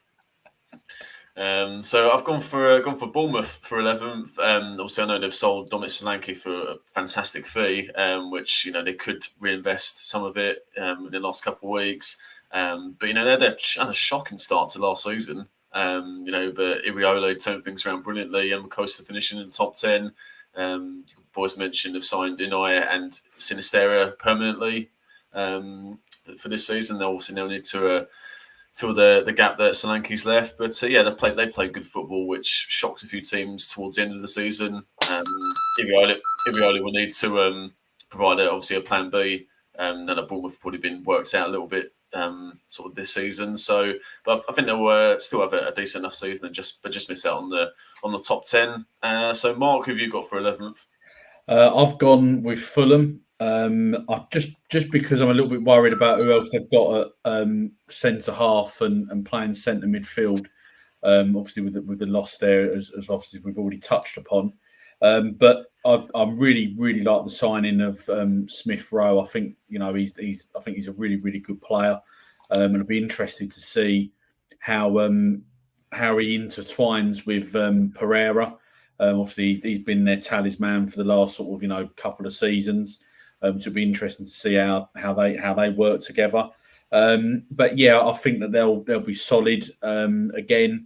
So I've gone for Bournemouth for 11th. Obviously, I know they've sold Dominic Solanke for a fantastic fee, which they could reinvest some of it in the last couple of weeks. But they had a shocking start to last season. But Iriolo turned things around brilliantly and were close to finishing in the top 10. You boys mentioned have signed Unai and Sinisterra permanently for this season. They'll obviously now need to fill the gap that Solanke's left. But they play good football, which shocks a few teams towards the end of the season. Iriolo will need to provide obviously a plan B, and at Bournemouth probably been worked out a little bit sort of this season. So, but I think they'll still have a decent enough season and just miss out on the top 10. So, Mark, who have you got for 11th? I've gone with Fulham. I just because I'm a little bit worried about who else they've got at centre half and playing centre midfield. Obviously with the loss there, as obviously we've already touched upon. But I really like the signing of Smith Rowe. I think he's a really good player, and I'd be interested to see how he intertwines with Pereira. Obviously, he's been their talisman for the last sort of couple of seasons. So it'll be interesting to see how they work together. But yeah, I think that they'll be solid again.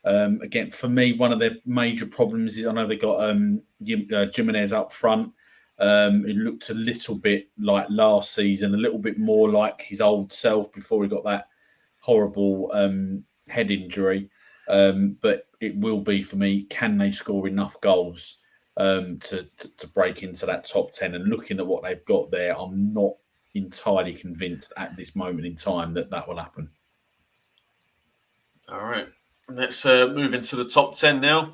Again, for me, one of their major problems is I know they got Jimenez up front. It looked a little bit like last season, a little bit more like his old self before he got that horrible head injury. But it will be for me, can they score enough goals to break into that top 10? And looking at what they've got there, I'm not entirely convinced at this moment in time that will happen. All right. Let's move into the top 10 now.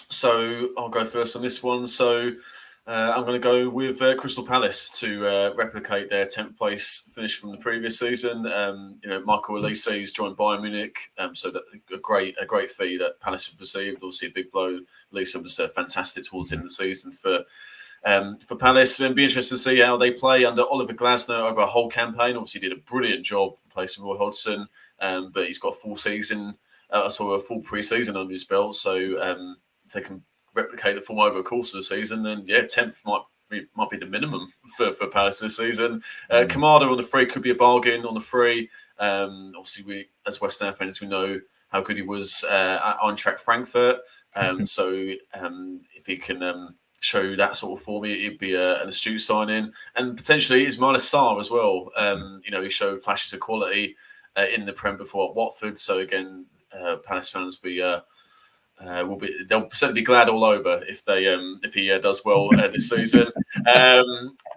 So I'll go first on this one. So I'm going to go with Crystal Palace to replicate their 10th place finish from the previous season. Michael Olise's joined Bayern Munich, so that a great fee that Palace have received. Obviously, a big blow. Olise was fantastic towards the end of the season for Palace. It'll be interesting to see how they play under Oliver Glasner over a whole campaign. Obviously, he did a brilliant job replacing Roy Hodgson, but he's got a full pre-season under his belt. So if they can replicate the form over the course of the season, then 10th might be the minimum for Palace this season. Kamada on the free could be a bargain on the free. Obviously, we as West Ham fans, we know how good he was at Eintracht Frankfurt. So if he can show that sort of form, it'd be an astute signing, and potentially Ismaila Sarr as well. He showed flashes of quality in the Prem before at Watford. So again, Palace fans they'll certainly be glad all over if he does well this season.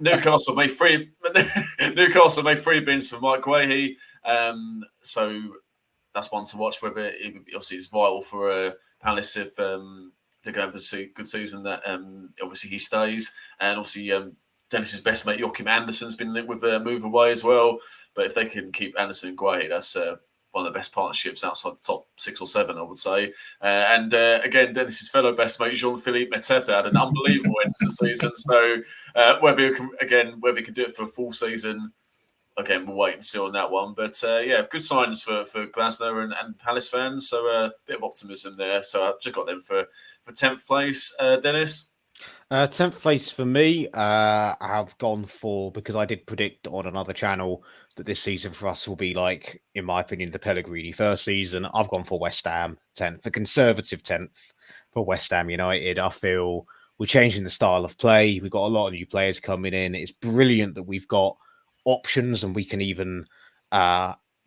Newcastle made three bins for Mike Guehi, so that's one to watch. Whether obviously it's vital for Palace if they're going to have a good season, that obviously he stays, and obviously Dennis's best mate Joachim Andersen's been linked with a move away as well. But if they can keep Andersen and Guehi, that's one of the best partnerships outside the top 6 or 7, I would say. Again, Dennis's fellow best mate Jean-Philippe Mateta had an unbelievable end to the season. So whether he can do it for a full season, again, we'll wait and see on that one. But good signs for Glasner and Palace fans. So a bit of optimism there. So I've just got them for 10th place. Dennis? 10th place for me, I've gone for, because I did predict on another channel that this season for us will be like, in my opinion, the Pellegrini first season. I've gone for West Ham 10th, a conservative 10th for West Ham United. I feel we're changing the style of play. We've got a lot of new players coming in. It's brilliant that we've got options, and we can even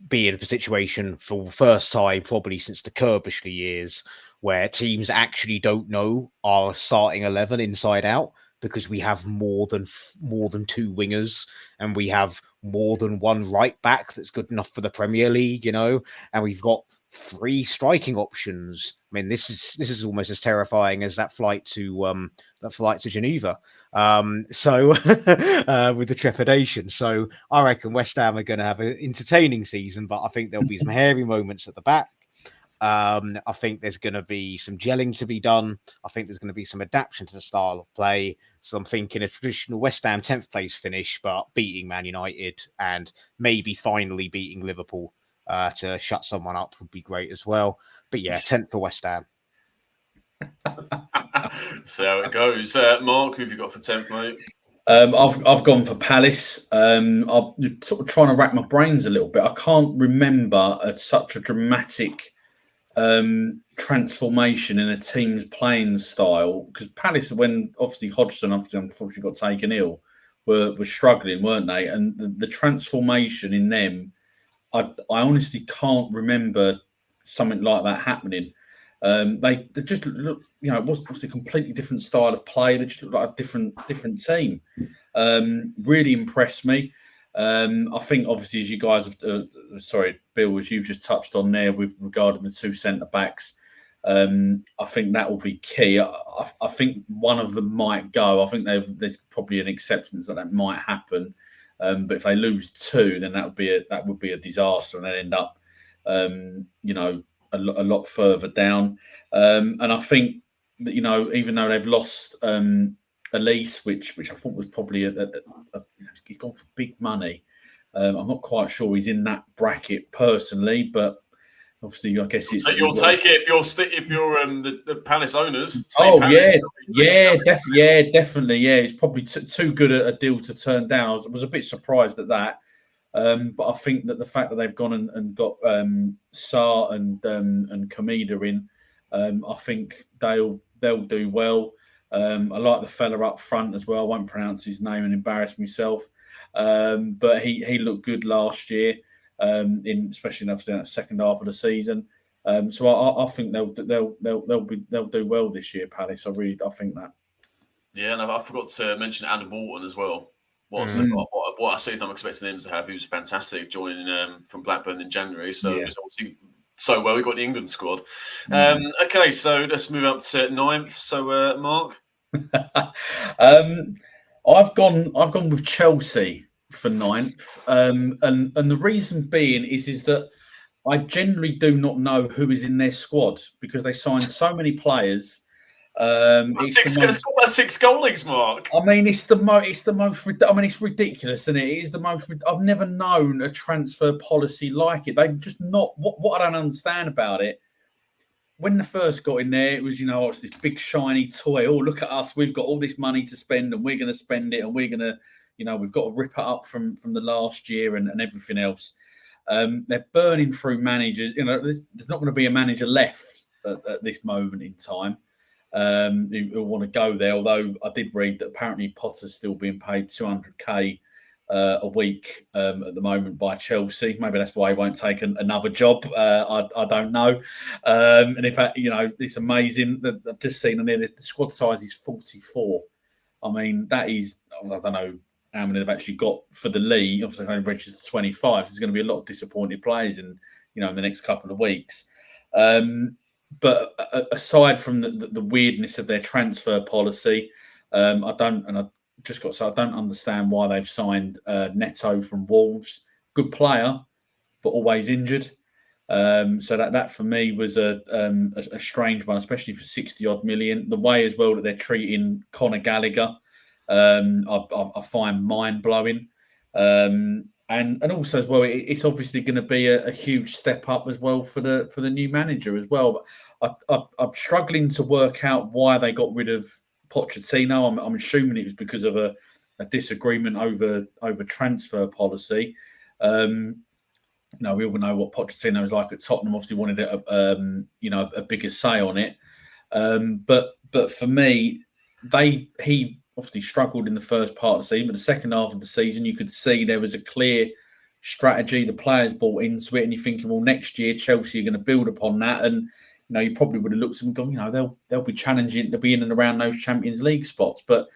be in a situation for the first time probably since the Kirbishley years where teams actually don't know our starting 11 inside out, because we have more than 2 wingers, and we have more than 1 right back that's good enough for the Premier League, and we've got 3 striking options. I mean, this is almost as terrifying as that flight to Geneva. So with the trepidation. So I reckon West Ham are going to have an entertaining season, but I think there'll be some hairy moments at the back. I think there's going to be some gelling to be done. I think there's going to be some adaptation to the style of play. So I'm thinking a traditional West Ham 10th place finish, but beating Man United and maybe finally beating Liverpool to shut someone up would be great as well. But 10th for West Ham. So how it goes. Mark, who have you got for 10th, mate? I've gone for Palace. I'm sort of trying to rack my brains a little bit. I can't remember such a dramatic transformation in a team's playing style, because Palace, when obviously Hodgson unfortunately got taken ill, were struggling, weren't they? And the transformation in them, I honestly can't remember something like that happening. They just look, it was a completely different style of play. They just looked like a different team. Really impressed me. I think obviously, as you guys have, Bill, as you've just touched on there with regarding the 2 centre backs, I think that will be key. I think one of them might go. I think there's probably an acceptance that might happen. But if they lose 2, then that would be a disaster, and they end up, a lot further down. And I think that even though they've lost Olise, which I thought was probably he's gone for big money. I'm not quite sure he's in that bracket personally, but obviously I guess it's. So you'll take it if you're the Palace owners. Palace, definitely. Yeah, it's probably too good a deal to turn down. I was a bit surprised at that. But I think that the fact that they've gone and got Sarr and Kamida in, I think they'll do well. I like the fella up front as well. I won't pronounce his name and embarrass myself. But he looked good last year, especially in that second half of the season. So I think they'll do well this year, Palace. I think that. Yeah, and I forgot to mention Adam Walton as well. What a season I'm expecting him to have. He was fantastic joining from Blackburn in January. So it was obviously so well. We got the England squad. Okay, so let's move up to 9th. So Mark. I've gone with Chelsea for ninth, and the reason being is that I generally do not know who is in their squad because they signed so many players. It's got about 6 goal leagues, Mark. I mean, it's the most. I mean, it's ridiculous, isn't it? It is the most. I've never known a transfer policy like it. They've just not. What I don't understand about it. When they first got in there, it was, it's this big shiny toy. Oh, look at us! We've got all this money to spend, and we're going to spend it, and we're going to, we've got to rip it up from the last year and everything else. They're burning through managers. There's not going to be a manager left at this moment in time who want to go there. Although I did read that apparently Potter's still being paid 200k a week at the moment by Chelsea. Maybe that's why he won't take another job. I don't know. And in fact, it's amazing that I've just seen on there the squad size is 44. I mean, that is, I don't know how many they've actually got for the league. Obviously, only registered 25. So there's going to be a lot of disappointed players in the next couple of weeks. But aside from the weirdness of their transfer policy, I just got to say, I don't understand why they've signed Neto from Wolves. Good player, but always injured. So that for me was a strange one, especially for 60 odd million. The way as well that they're treating Conor Gallagher, I find mind blowing. And also as well, it's obviously going to be a huge step up as well for the new manager as well. But I'm struggling to work out why they got rid of Pochettino. I'm assuming it was because of a disagreement over transfer policy. We all know what Pochettino was like at Tottenham. Obviously, wanted a bigger say on it. But for me, he obviously struggled in the first part of the season, but the second half of the season, you could see there was a clear strategy. The players bought into it, and you're thinking, well, next year Chelsea are going to build upon that, and you probably would have looked at them and gone, they'll be challenging to be in and around those Champions League spots. But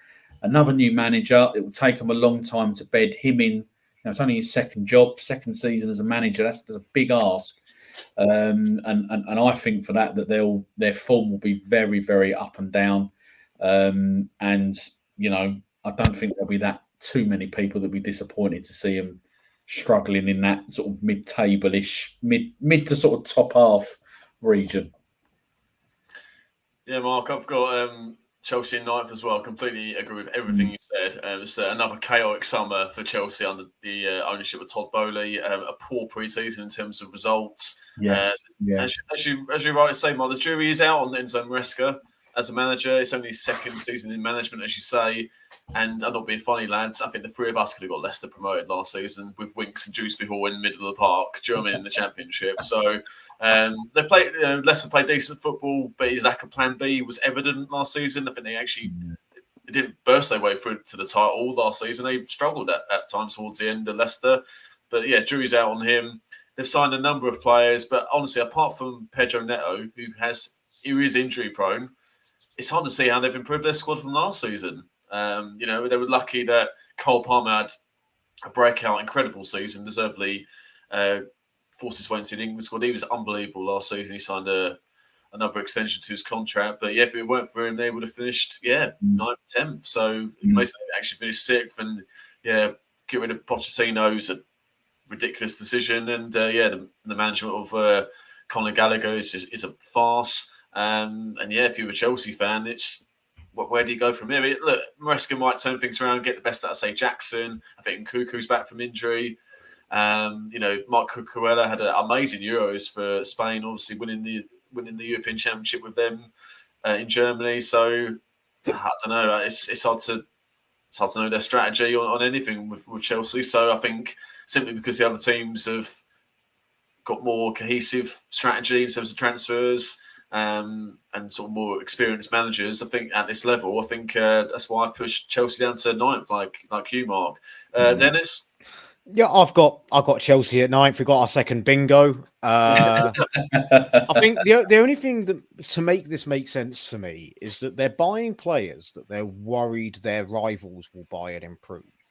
another new manager, it will take them a long time to bed him in. It's only his second second season as a manager. That's a big ask. And I think for that their form will be very, very up and down. And I don't think there'll be that too many people that'll be disappointed to see him struggling in that sort of mid-table-ish, mid to sort of top half region. Yeah, Mark, I've got Chelsea in ninth as well. Completely agree with everything you said. It's another chaotic summer for Chelsea under the ownership of Todd Bowley. A poor pre-season in terms of results. Yes, as you rightly say, Mark, the jury is out on Enzo Maresca as a manager. It's only his second season in management, as you say. And I'm not being funny, lads. I think the three of us could have got Leicester promoted last season with Winks and Dewsbury Hall in the middle of the park. Do you know what I mean? In the Championship. So they played. Leicester played decent football, but his lack of Plan B was evident last season. I think they actually didn't burst their way through to the title last season. They struggled at times towards the end of Leicester. But yeah, jury's out on him. They've signed a number of players, but honestly, apart from Pedro Neto, who is injury prone, it's hard to see how they've improved their squad from last season. They were lucky that Cole Palmer had a breakout, incredible season, deservedly forced his way into the England squad. He was unbelievable last season. He signed another extension to his contract. But yeah, if it weren't for him, they would have finished, 9th, 10th. So most of them actually finished 6th. And yeah, get rid of Pochettino is a ridiculous decision. And the management of Conor Gallagher is a farce. And yeah, if you're a Chelsea fan, it's where do you go from here? I mean, look, Maresca might turn things around, get the best out of, say, Jackson. I think Nkuku's back from injury. Marc Cucurella had an amazing Euros for Spain, obviously winning the European Championship with them in Germany. So I don't know. It's hard to know their strategy on anything with Chelsea. So I think simply because the other teams have got more cohesive strategy in terms of transfers. And sort of more experienced managers, I think at this level, that's why I've pushed Chelsea down to 9th, like you, Mark. Dennis? Yeah, I've got Chelsea at 9th. We've got our second bingo. I think the only thing that to make this make sense for me is that they're buying players that they're worried their rivals will buy and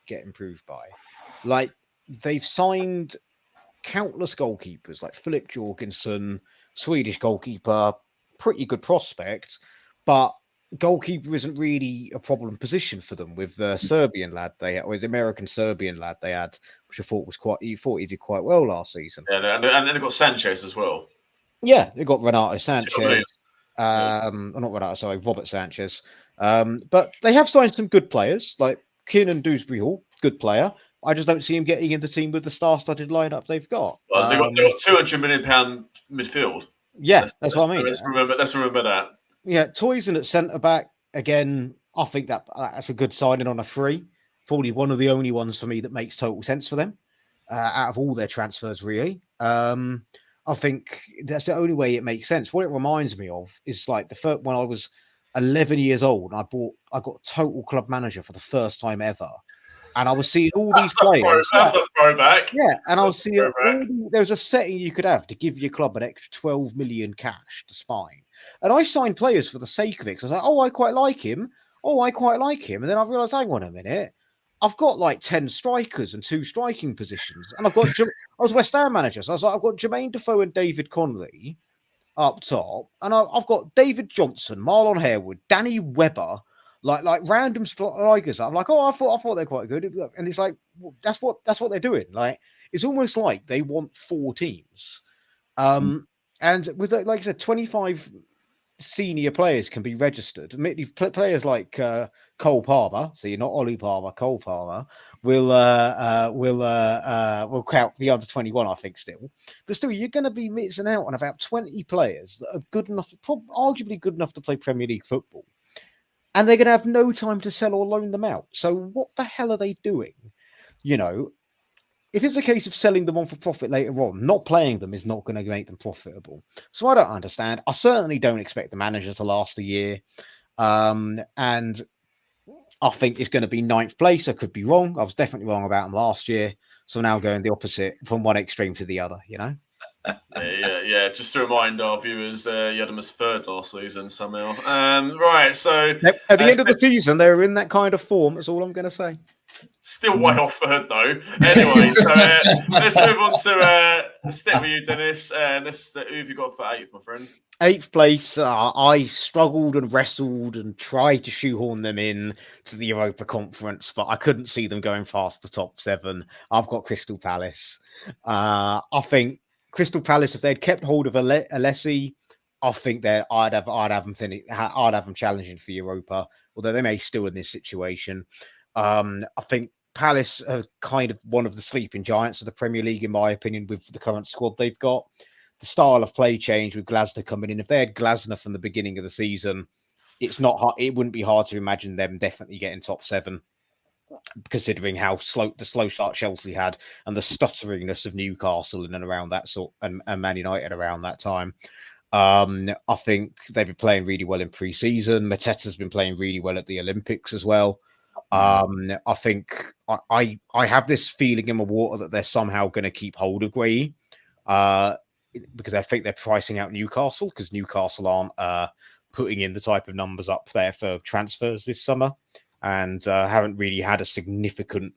get improved by. Like they've signed countless goalkeepers, like Philip Jorgensen, Swedish goalkeeper, pretty good prospect, but goalkeeper isn't really a problem position for them with the Serbian lad they had, or the American Serbian lad they had, which I thought was he did quite well last season. Yeah, and then they've got Sanchez as well. Yeah, they got Renato Sanchez. Yeah. Not Renato, sorry, Robert Sanchez. But they have signed some good players, like Kiernan Dewsbury Hall, good player. I just don't see him getting in the team with the star-studded lineup they've got. Well, they've got £200 million midfield. Yeah, that's what I mean. Let's remember that. Yeah, Toyson at centre back again. I think that's a good signing on a free. Probably one of the only ones for me that makes total sense for them out of all their transfers, really. I think that's the only way it makes sense. What it reminds me of is like the first when I was 11 years old, I got Total Club Manager for the first time ever, and I was seeing all these players. That's a throwback. Yeah, and I was seeing there was a setting you could have to give your club an extra 12 million cash to spine, and I signed players for the sake of it. Because I was like, oh, I quite like him. Oh, I quite like him, and then I realised, hang on a minute. I've got like 10 strikers and 2 striking positions. And I was West Ham manager. So I was like, I've got Jermaine Defoe and David Connolly up top. And I've got David Johnson, Marlon Harewood, Danny Webber, like random strikers. I'm like, oh, I thought they're quite good. And it's like, well, that's what they're doing. Like, it's almost like they want 4 teams. And with, like I said, 25 senior players can be registered. Players like Cole Palmer, so you're not Ollie Palmer, Cole Palmer will count the under 21, I think, still. But still, you're going to be missing out on about 20 players that are good enough, arguably good enough to play Premier League football, and they're going to have no time to sell or loan them out. So what the hell are they doing? You know, if it's a case of selling them on for profit later on, not playing them is not going to make them profitable. So I don't understand. I certainly don't expect the manager to last a year. And I think it's going to be 9th place. I could be wrong. I was definitely wrong about them last year. So now going the opposite from one extreme to the other, you know? Yeah. Just to remind our viewers, you had them as 3rd last season somehow. Right, so... At the end of the season, they were in that kind of form. That's all I'm going to say. Still way off 3rd, though. Anyway, so let's move on to stick with you, Dennis. Who have you got for 8th, my friend? 8th place. I struggled and wrestled and tried to shoehorn them in to the Europa Conference, but I couldn't see them going past the top 7. I've got Crystal Palace. I think Crystal Palace, if they'd kept hold of Alessi, I think that I'd have them challenging for Europa, although they may still in this situation. I think Palace are kind of one of the sleeping giants of the Premier League, in my opinion, with the current squad they've got. The style of play change with Glasner coming in. If they had Glasner from the beginning of the season, it's not hard. It wouldn't be hard to imagine them definitely getting top 7, considering how the slow start Chelsea had and the stutteringness of Newcastle in and around that sort and Man United around that time. I think they've been playing really well in pre-season. Mateta's been playing really well at the Olympics as well. I think I have this feeling in my water that they're somehow going to keep hold of Gueye, because I think they're pricing out Newcastle, because Newcastle aren't putting in the type of numbers up there for transfers this summer, and haven't really had a significant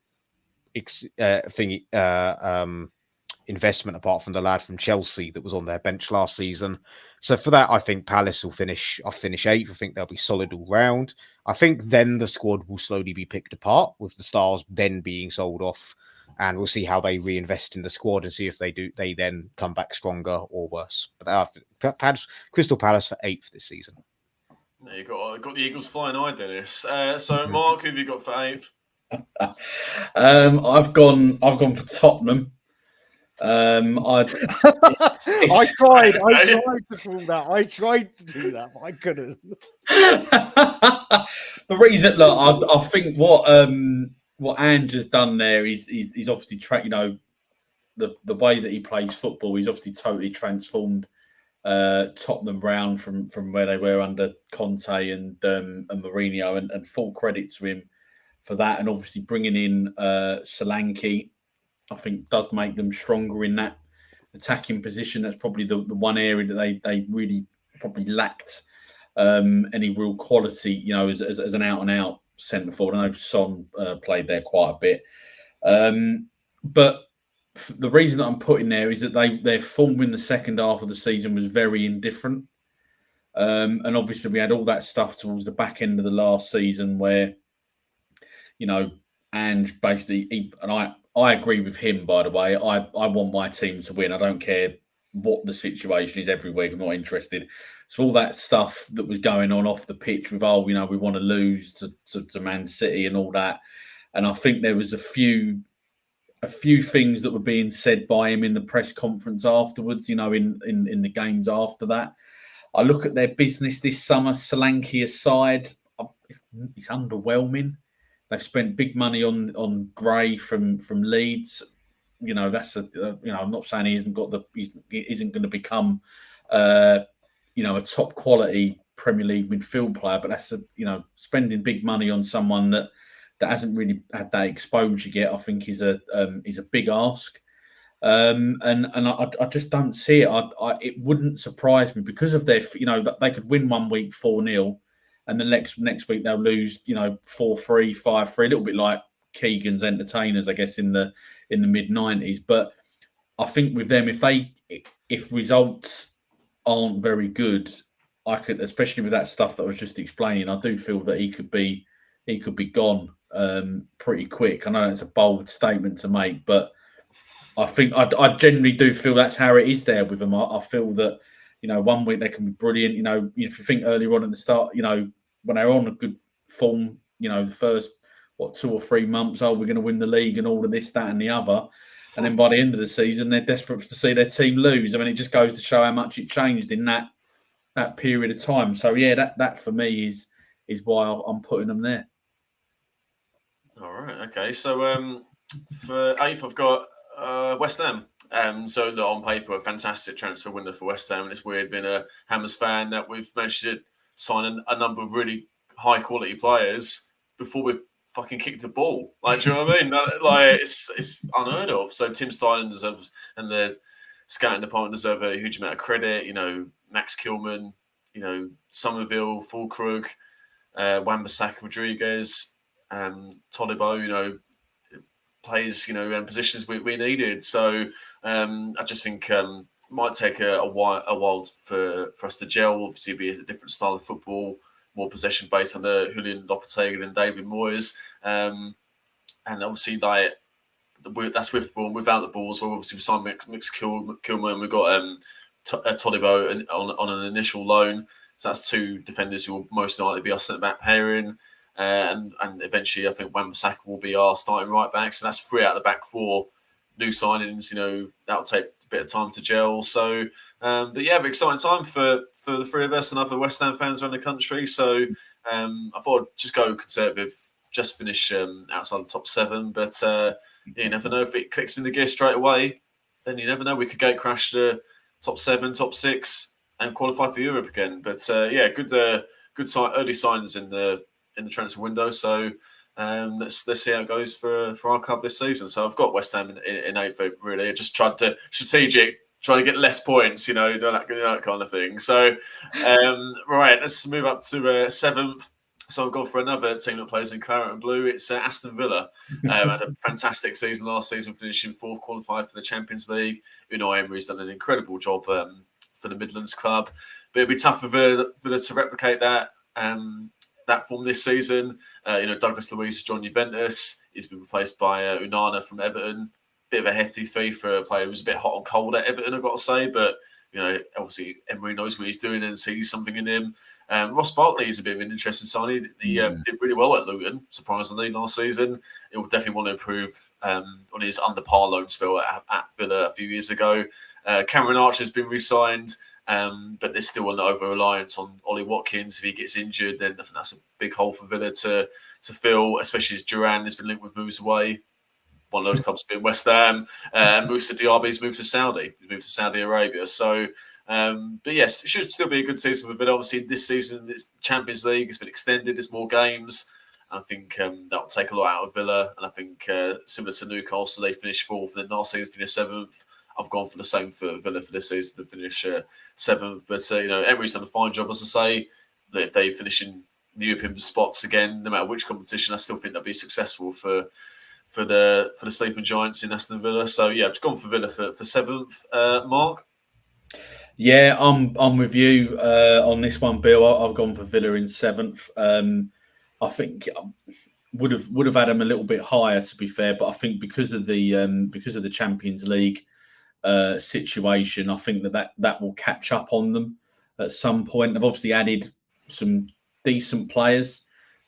investment apart from the lad from Chelsea that was on their bench last season. So for that, I think Palace will finish 8th. I think they'll be solid all round. I think then the squad will slowly be picked apart, with the stars then being sold off, and we'll see how they reinvest in the squad and see if they then come back stronger or worse. But Crystal Palace for 8th this season. Yeah, you got the Eagles flying high, Dennis. So Mark, who have you got for 8th? I've gone for Tottenham. I tried to pull that. I tried to do that, but I couldn't. The reason, look, I think what Ange has done there is he's obviously the way that he plays football. He's obviously totally transformed Tottenham round from where they were under Conte and Mourinho, and full credit to him for that. And obviously bringing in Solanke, I think, does make them stronger in that attacking position. That's probably the one area that they really probably lacked any real quality, as an out-and-out centre forward. I know Son played there quite a bit. But the reason that I'm putting there is that their form in the second half of the season was very indifferent. And obviously we had all that stuff towards the back end of the last season where, and basically, and I agree with him, by the way. I want my team to win. I don't care what the situation is every week. I'm not interested. So all that stuff that was going on off the pitch with, we want to lose to Man City and all that. And I think there was a few things that were being said by him in the press conference afterwards, in the games after that. I look at their business this summer, Solanke aside, it's underwhelming. They've spent big money on Gray from Leeds. That's I'm not saying he isn't going to become, a top quality Premier League midfield player, but that's spending big money on someone that hasn't really had that exposure yet. I think is a big ask. And I just don't see it. It wouldn't surprise me because of their, they could win 1 week 4-0, and the next week they'll lose, 4-3, 5-3, a little bit like Keegan's Entertainers, I guess, in the mid-90s. But I think with them, if results aren't very good, I could, especially with that stuff that I was just explaining, I do feel that he could be gone pretty quick. I know that's a bold statement to make, but I think I generally do feel that's how it is there with them. I feel that 1 week they can be brilliant. If you think earlier on at the start, when they're on a good form, the first 2 or 3 months, we're going to win the league and all of this, that, and the other, and then by the end of the season, they're desperate to see their team lose. I mean, it just goes to show how much it changed in that period of time. So yeah, that for me is why I'm putting them there. All right, okay. So for 8th, I've got West Ham. So on paper, a fantastic transfer window for West Ham. And it's weird being a Hammers fan that we've managed to sign a number of really high quality players before we fucking kicked the ball. Like, do you know what I mean? It's unheard of. So Tim Styling deserves, and the scouting department deserve a huge amount of credit. Max Kilman, Somerville, Fulkrug, Wan-Bissaka, Rodriguez, Todibo, plays, in positions we needed. So I just think it might take a while for us to gel. Obviously, be a different style of football, more possession based under Julian Lopetegui than David Moyes. And obviously, that's with the ball and without the ball as well. Obviously, we signed Mix Kilman. We've got Todibo on an initial loan. So that's 2 defenders who will most likely be our centre-back pairing. And eventually, I think Wan-Bissaka will be our starting right back. So that's 3 out of the back 4 new signings. That'll take a bit of time to gel. So, but yeah, exciting time for the 3 of us and other West Ham fans around the country. So I thought I'd just go conservative, just finish outside the top 7. But you never know if it clicks in the gear straight away. Then you never know. We could gate crash the top 7, top 6, and qualify for Europe again. But yeah, good early signs in the transfer window. So let's see how it goes for our club this season. So I've got West Ham in 8th. Really, I just tried to trying to get less points, that kind of thing. So right, let's move up to 7th. So I've gone for another team that plays in claret and blue. It's Aston Villa. Had a fantastic season last season, finishing 4th, qualified for the Champions League. Unai Emery's done an incredible job for the Midlands club, but it'll be tough for Villa to replicate that form this season. Douglas Luiz joined Juventus. He's been replaced by Unana from Everton. Bit of a hefty fee for a player who's a bit hot and cold at Everton, I've got to say, but obviously Emery knows what he's doing and sees something in him. Ross Barkley is a bit of an interesting signing. He did really well at Luton, surprisingly, last season. He will definitely want to improve on his under par loan spell at Villa a few years ago. Cameron Archer's been re-signed, but there's still an over-reliance on Ollie Watkins. If he gets injured, then I think that's a big hole for Villa to fill, especially as Duran has been linked with moves away. One of those clubs being West Ham. Moussa Diaby's moved to Saudi. He's moved to Saudi Arabia. So, but yes, it should still be a good season for Villa. Obviously, this season, it's Champions League. It's been extended. There's more games. I think that'll take a lot out of Villa. And I think similar to Newcastle, they finished 4th. And then last season, finished 7th. I've gone for the same for Villa for this season to finish 7th. But, Emery's done a fine job, as I say. That if they finish in the European spots again, no matter which competition, I still think they'll be successful for the sleeping giants in Aston Villa. So yeah, I've gone for Villa for 7th. Mark? Yeah, I'm with you on this one, Bill. I've gone for Villa in 7th. I think would have had them a little bit higher, to be fair, but I think because of the Champions League situation, I think that will catch up on them at some point. They've obviously added some decent players,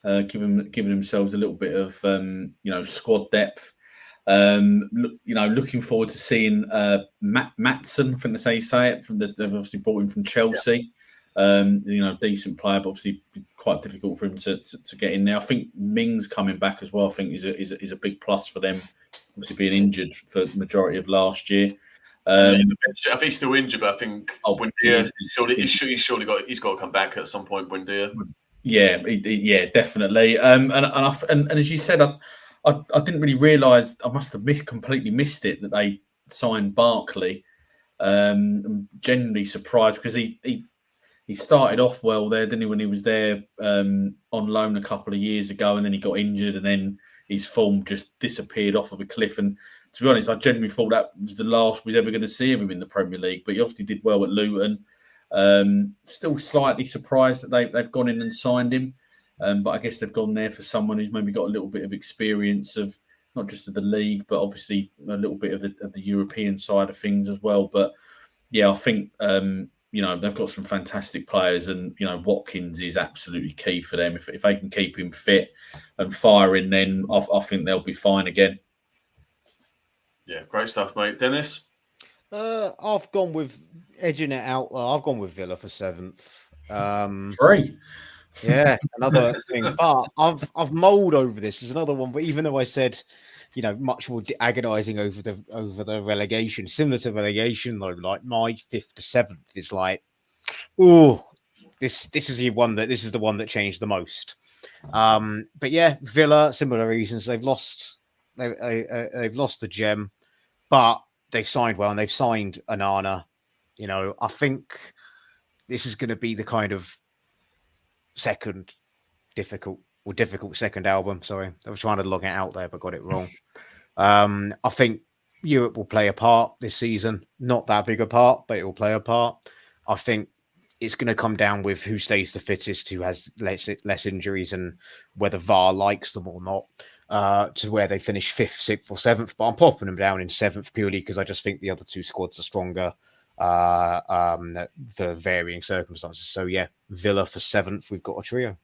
giving themselves a little bit of squad depth. Looking forward to seeing Matson. I think that's how you say it. They've obviously brought him from Chelsea. Decent player, but obviously quite difficult for him to get in there. I think Mings coming back as well. I think is a big plus for them. Obviously being injured for the majority of last year. I think he's still injured, but I think Buendia he's got to come back at some point. Buendia. Yeah, definitely. And as you said, I didn't really realise. I must have completely missed it that they signed Barkley. I'm genuinely surprised because he started off well there, didn't he, when he was there on loan a couple of years ago, and then he got injured, and then his form just disappeared off of a cliff. And to be honest, I genuinely thought that was the last we was ever going to see of him in the Premier League. But he obviously did well at Luton. Still slightly surprised that they've gone in and signed him. But I guess they've gone there for someone who's maybe got a little bit of experience of not just of the league, but obviously a little bit of the European side of things as well. But yeah, I think they've got some fantastic players, and Watkins is absolutely key for them. If they can keep him fit and firing, then I think they'll be fine again. Yeah, great stuff, mate. Dennis? I've gone with edging it out. I've gone with Villa for 7th. 3. Yeah, another thing. But I've mulled over this. There's another one. But even though I said, much more agonising over the relegation, similar to relegation though, like my 5th to 7th is like, this is the one that changed the most. But yeah, Villa, similar reasons. They've lost the gem, but they've signed well, and they've signed Onana. I think this is going to be the kind of difficult second album. Sorry, I was trying to log it out there, but got it wrong. I think Europe will play a part this season. Not that big a part, but it will play a part. I think it's going to come down with who stays the fittest, who has less injuries, and whether VAR likes them or not. To where they finish 5th, 6th, or 7th, but I'm popping them down in 7th purely because I just think the other two squads are stronger for varying circumstances. So yeah, Villa for 7th. We've got a trio.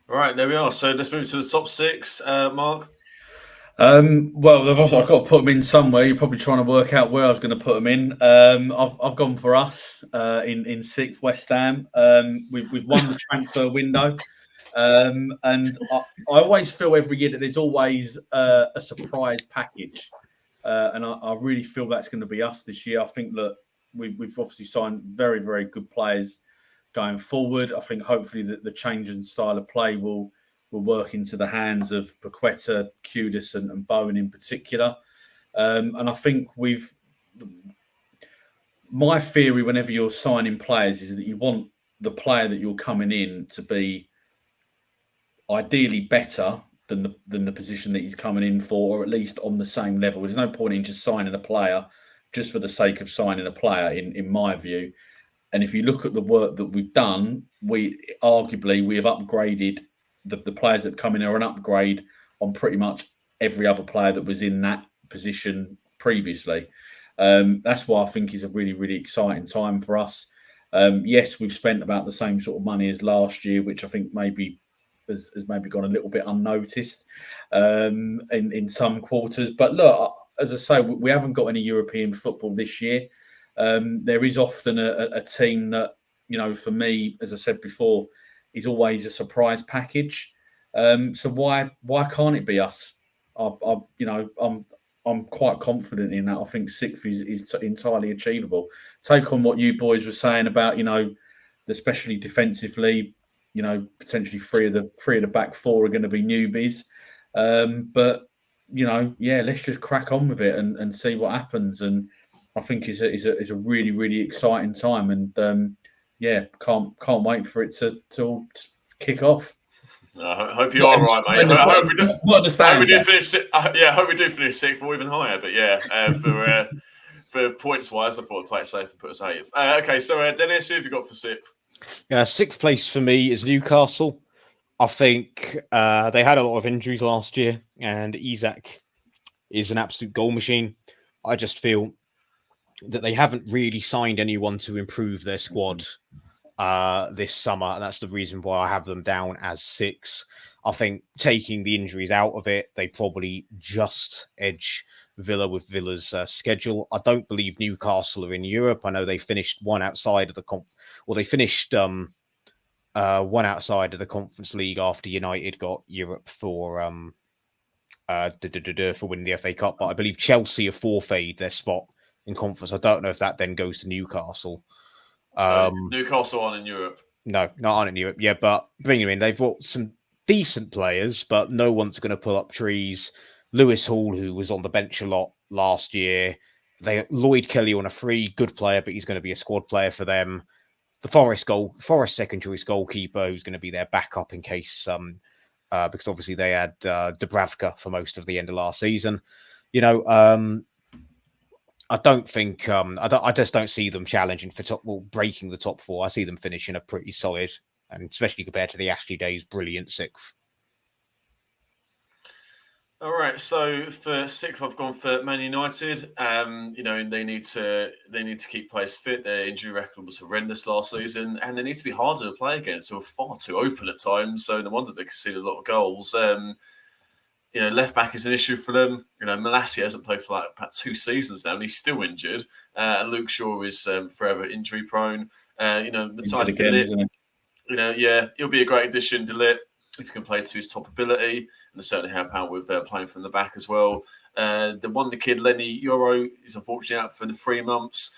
All right, there we are. So let's move to the top 6, Mark. Well, I've got to put them in somewhere. You're probably trying to work out where I was going to put them in. I've gone for us in 6th, West Ham. We've won the transfer window. And I always feel every year that there's always a surprise package. And I really feel that's going to be us this year. I think that we've obviously signed very, very good players going forward. I think hopefully that the change in style of play will work into the hands of Paqueta, Kudus and Bowen in particular. And I think my theory whenever you're signing players is that you want the player that you're coming in to be ideally better than the position that he's coming in for, or at least on the same level. There's no point in just signing a player just for the sake of signing a player, in my view. And if you look at the work that we've done, we have upgraded the players that come in are an upgrade on pretty much every other player that was in that position previously. That's why I think it's a really, really exciting time for us. Yes, we've spent about the same sort of money as last year, which I think maybe has maybe gone a little bit unnoticed in some quarters. But look, as I say, we haven't got any European football this year. There is often a team that, for me, as I said before, is always a surprise package. So why can't it be us? I'm quite confident in that. I think 6th is entirely achievable. Take on what you boys were saying about, especially defensively, potentially three of the back 4 are going to be newbies. But let's just crack on with it and see what happens. And I think it's a really, really exciting time. And can't wait for it to kick off. I hope you are right, mate. I hope we do. Not understand. I hope we do finish 6th or even higher. But yeah, for points wise, I thought I'd play it safe and put us 8th. Okay, so Dennis, who have you got for 6th? 6th place for me is Newcastle. I think they had a lot of injuries last year, and Isak is an absolute goal machine. I just feel that they haven't really signed anyone to improve their squad this summer, and that's the reason why I have them down as 6. I think taking the injuries out of it, they probably just edge Villa with Villa's schedule. I don't believe Newcastle are in Europe. I know they finished one outside of the they finished one outside of the Conference League after United got Europe for winning the FA Cup, but I believe Chelsea have forfeited their spot in conference. I don't know if that then goes to Newcastle. Newcastle on in Europe. No, not on in Europe. Yeah, but bring him in. They've brought some decent players, but no one's going to pull up trees. Lewis Hall, who was on the bench a lot last year. Lloyd Kelly on a free, good player, but he's going to be a squad player for them. The Forest second choice goalkeeper, who's going to be their backup in case because obviously they had Dubravka for most of the end of last season. I don't think I just don't see them challenging for breaking the top 4. I see them finishing a pretty solid, and especially compared to the Ashley Days, brilliant 6th. All right, so for 6th, I've gone for Man United. They need to keep players fit. Their injury record was horrendous last season, and they need to be harder to play against. They were far too open at times, so no wonder they conceded a lot of goals. Left back is an issue for them. Malacia hasn't played for about 2 seasons now, and he's still injured. And Luke Shaw is forever injury prone. Besides De Ligt, he'll be a great addition. De Ligt, if he can play to his top ability, and certainly help out with playing from the back as well. The kid Lenny Yoro is unfortunately out for the 3 months.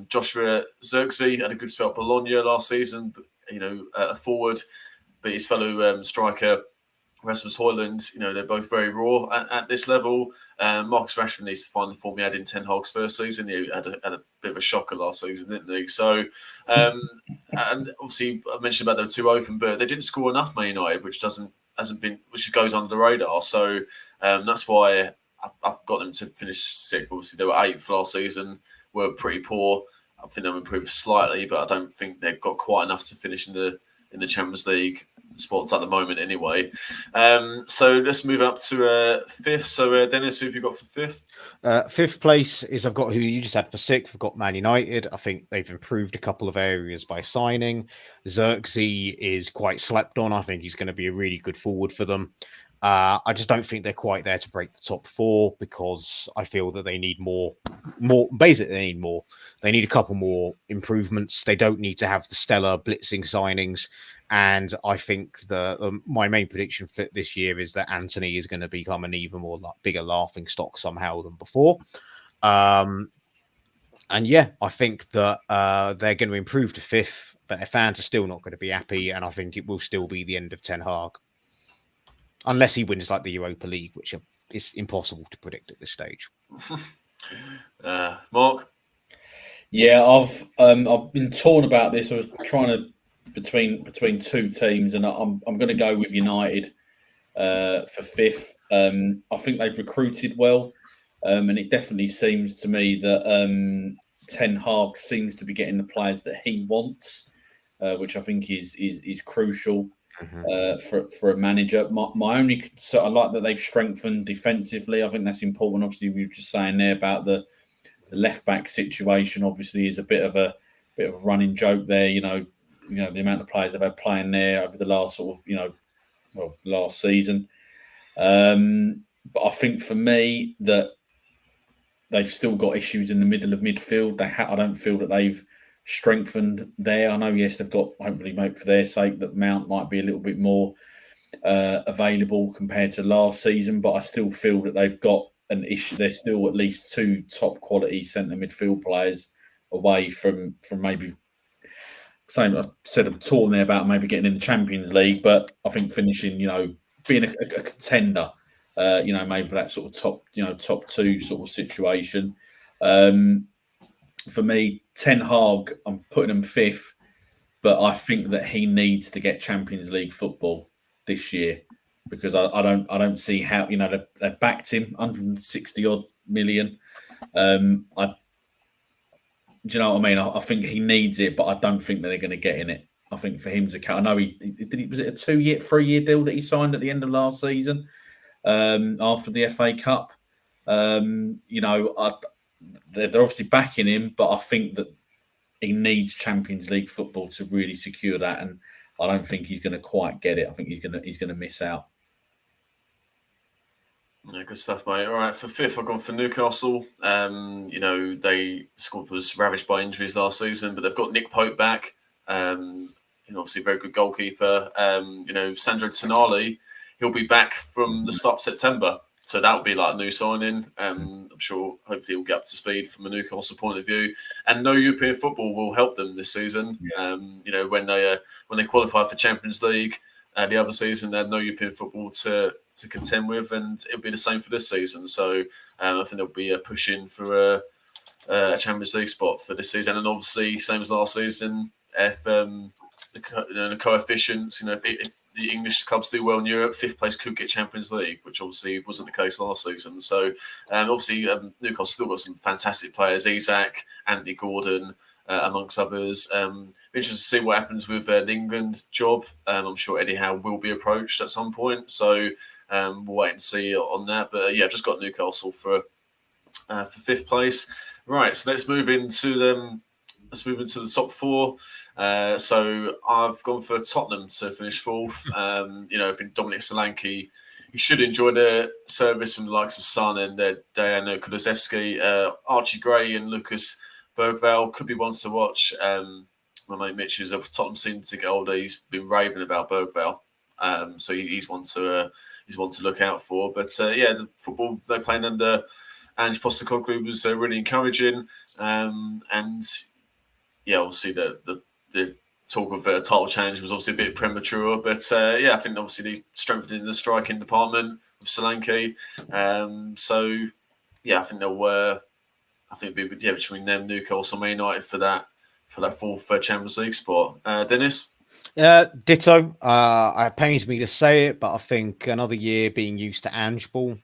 Joshua Zirkzee had a good spell at Bologna last season, but, a forward, but his fellow striker Rasmus Højlund, they're both very raw at this level. Marcus Rashford needs to find the form he had in Ten Hag's first season. He had a bit of a shocker last season, didn't he? So, and obviously I mentioned about them 2 open, but they didn't score enough, Man United, which goes under the radar. So that's why I've got them to finish 6th. Obviously they were 8th last season, were pretty poor. I think they'll improve slightly, but I don't think they've got quite enough to finish in the Champions League spots at the moment anyway. So let's move up to 5th. So Dennis, who have you got for 5th? 5th place is I've got who you just had for 6th. I've got Man United. I think they've improved a couple of areas by signing. Zirkzee is quite slept on. I think he's going to be a really good forward for them. I just don't think they're quite there to break the top 4 because I feel that they need more. Basically, they need more. They need a couple more improvements. They don't need to have the stellar blitzing signings. And I think my main prediction for this year is that Anthony is going to become an even more bigger laughing stock somehow than before. I think that they're going to improve to 5th, but their fans are still not going to be happy. And I think it will still be the end of Ten Hag. Unless he wins like the Europa League, which is impossible to predict at this stage. Mark? Yeah, I've been torn about this. I was trying to between 2 teams, and I'm going to go with United for 5th. I think they've recruited well, and it definitely seems to me that Ten Hag seems to be getting the players that he wants, which I think is crucial. For a manager. My only concern, I like that they've strengthened defensively. I think that's important. Obviously, we were just saying there about the left back situation. Obviously, is a bit of a running joke there. The amount of players they've had playing there over the last last season. But I think for me that they've still got issues in the middle of midfield. I don't feel that they've strengthened there. I know, yes, they've got, hopefully, for their sake, that Mount might be a little bit more available compared to last season, but I still feel that they've got an issue. There's still at least 2 top quality centre midfield players away from maybe. Same, I said I'm torn there about maybe getting in the Champions League, but I think finishing, being a contender, maybe for that sort of top 2 sort of situation. For me, Ten Hag, I'm putting him 5th, but I think that he needs to get Champions League football this year because I don't see how they've backed him 160 odd million. I Do you know what I mean? I think he needs it, but I don't think that they're going to get in it. I think for him to count, I know was it a 3 year deal that he signed at the end of last season after the FA Cup. They're obviously backing him, but I think that he needs Champions League football to really secure that, and I don't think he's going to quite get it. I think he's going to miss out. Yeah, good stuff, mate. All right, for fifth, I've gone for Newcastle. The squad was ravaged by injuries last season, but they've got Nick Pope back. Obviously a very good goalkeeper. Sandro Tonali, he'll be back from the start of September. So that will be like a new signing. I'm sure hopefully he'll get up to speed from a Newcastle point of view. And no European football will help them this season. Yeah. When they qualify for Champions League the other season, they had no European football to contend with, and it'll be the same for this season. So I think there'll be a push in for a Champions League spot for this season. And obviously, same as last season, if the coefficients, if the English clubs do well in Europe, fifth place could get Champions League, which obviously wasn't the case last season. So Newcastle still got some fantastic players: Isak, Anthony Gordon, amongst others. Interested to see what happens with the England job. I'm sure Eddie Howe will be approached at some point, so we'll wait and see on that. But I've just got Newcastle for fifth place. Right, so let's move into the top four. So I've gone for Tottenham to finish fourth. I think Dominic Solanke, he should enjoy the service from the likes of Son and Dejan Kulusevski. Archie Gray and Lucas Bergvall could be ones to watch. My mate Mitch, who's of Tottenham season ticket holder, he's been raving about Bergvall. So he's one to look out for. But the football they're playing under Ange Postecoglou was really encouraging. Obviously the talk of title change was obviously a bit premature. But I think obviously they strengthening the striking department with Solanke. I think they'll. I think it'd be between them, Newcastle, Man United for that fourth Champions League spot. Dennis? Ditto. It pains me to say it, but I think another year being used to Ange ball,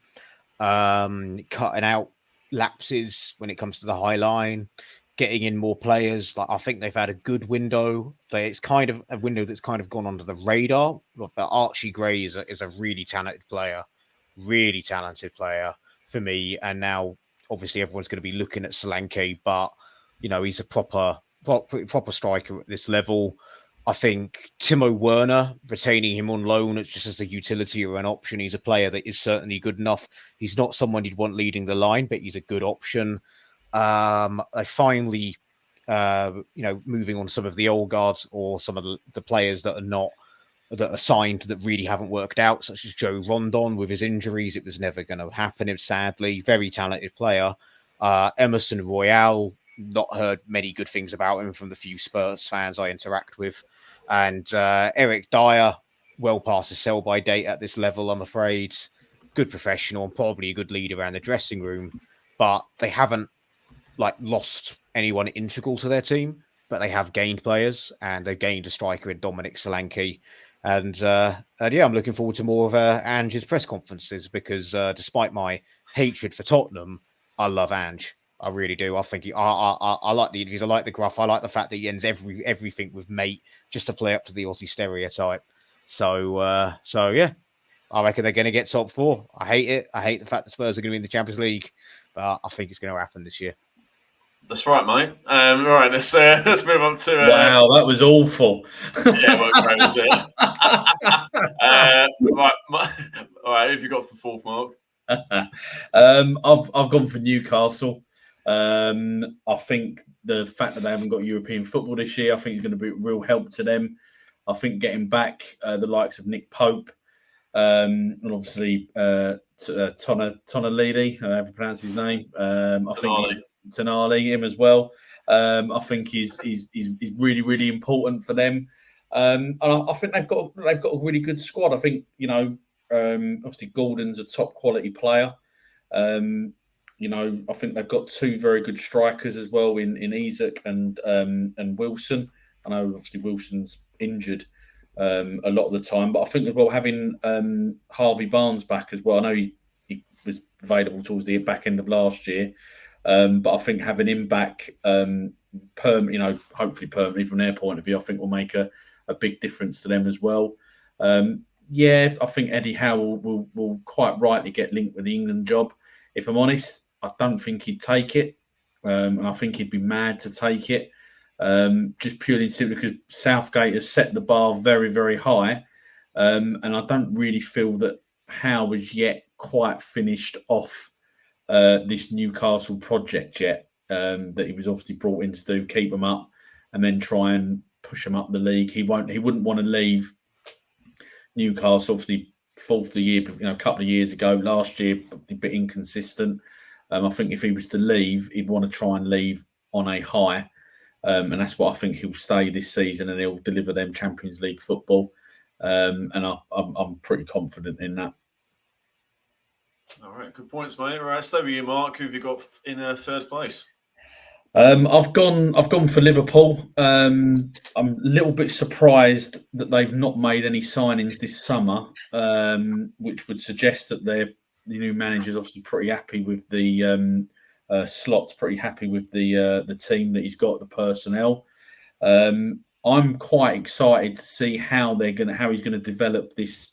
cutting out lapses when it comes to the high line, getting in more players. Like I think they've had a good window. It's kind of a window that's kind of gone under the radar. But Archie Gray is a really talented player for me. And now obviously everyone's going to be looking at Solanke, but he's a proper striker at this level. I think Timo Werner, retaining him on loan just as a utility or an option, he's a player that is certainly good enough. He's not someone you'd want leading the line, but he's a good option. I finally, moving on some of the old guards or some of the players that are signed that really haven't worked out, such as Joe Rondon with his injuries. It was never going to happen, sadly. Very talented player. Emerson Royale, not heard many good things about him from the few Spurs fans I interact with. And Eric Dyer, well past his sell-by date at this level, I'm afraid. Good professional and probably a good leader around the dressing room. But they haven't lost anyone integral to their team, but they have gained players, and they've gained a striker in Dominic Solanke. And I'm looking forward to more of Ange's press conferences because despite my hatred for Tottenham, I love Ange. I really do. I think I like the interviews. I like the gruff. I like the fact that he ends everything with mate just to play up to the Aussie stereotype. So I reckon they're going to get top four. I hate it. I hate the fact that Spurs are going to be in the Champions League, but I think it's going to happen this year. That's right, mate. All right, let's move on to. Wow, that was awful. Yeah, well, great, was it? Right, all right. Who have you got for fourth, Mark? I've gone for Newcastle. I think the fact that they haven't got European football this year, I think is going to be a real help to them. I think getting back the likes of Nick Pope and obviously Tonalidi, however you pronounce his name. I think Tonali, him as well. I think he's really, really important for them. And I think they've got a really good squad. I think obviously Gordon's a top quality player. I think they've got two very good strikers as well in Isak and Wilson. I know obviously Wilson's injured a lot of the time, but I think as well having Harvey Barnes back as well. I know he was available towards the back end of last year. But I think having him back, hopefully permanently from their point of view, I think will make a big difference to them as well. Yeah, I think Eddie Howe will quite rightly get linked with the England job. If I'm honest, I don't think he'd take it, and I think he'd be mad to take it, just purely and simply because Southgate has set the bar very, very high, and I don't really feel that Howe has yet quite finished off this Newcastle project yet. That he was obviously brought in to do, keep them up, and then try and push them up the league. He wouldn't want to leave Newcastle, obviously fourth the year, a couple of years ago. Last year, a bit inconsistent. I think if he was to leave, he'd want to try and leave on a high, and that's what I think he'll stay this season, and he'll deliver them Champions League football. And I'm pretty confident in that. All right, good points, mate. All right, stay with you, Mark. Who have you got in third place? I've gone for Liverpool. I'm a little bit surprised that they've not made any signings this summer, which would suggest that the new manager's obviously pretty happy with the Slot's pretty happy with the team that he's got, the personnel. I'm quite excited to see how he's gonna develop this.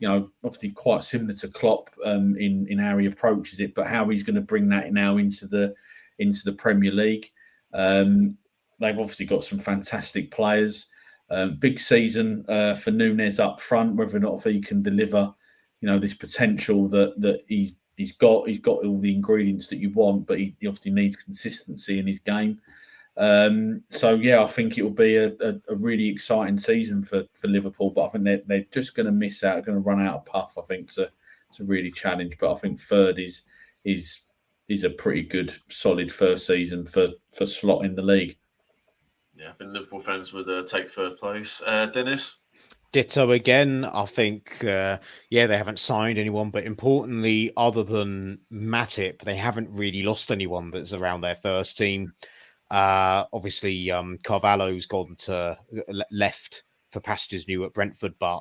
Obviously quite similar to Klopp in how he approaches it, but how he's going to bring that now into the Premier League. They've obviously got some fantastic players. Big season for Núñez up front, whether or not if he can deliver, this potential that he's got. He's got all the ingredients that you want, but he obviously needs consistency in his game. So yeah, I think it will be a really exciting season for Liverpool, but I think they're just going to miss out, going to run out of puff. I think to really challenge, but I think third is a pretty good, solid first season for Slot in the league. Yeah, I think Liverpool fans would take third place. Dennis? Ditto again. I think, they haven't signed anyone, but importantly, other than Matip, they haven't really lost anyone that's around their first team. Obviously, Carvalho's gone to left for pastures new at Brentford, but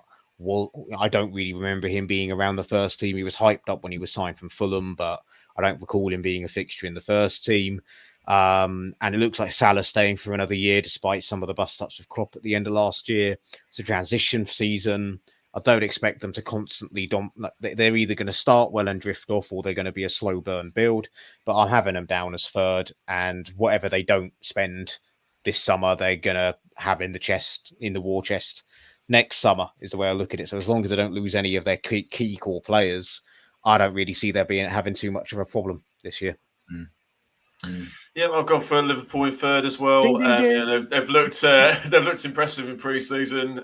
I don't really remember him being around the first team. He was hyped up when he was signed from Fulham, but I don't recall him being a fixture in the first team. And it looks like Salah's staying for another year, despite some of the bust-ups of Klopp at the end of last year. It's a transition season. I don't expect them to constantly they're either going to start well and drift off, or they're going to be a slow burn build. But I'm having them down as third, and whatever they don't spend this summer, they're going to have in the war chest next summer, is the way I look at it. So as long as they don't lose any of their key core players, I don't really see there having too much of a problem this year. Yeah, I've gone for Liverpool in third as well. They've looked impressive in pre-season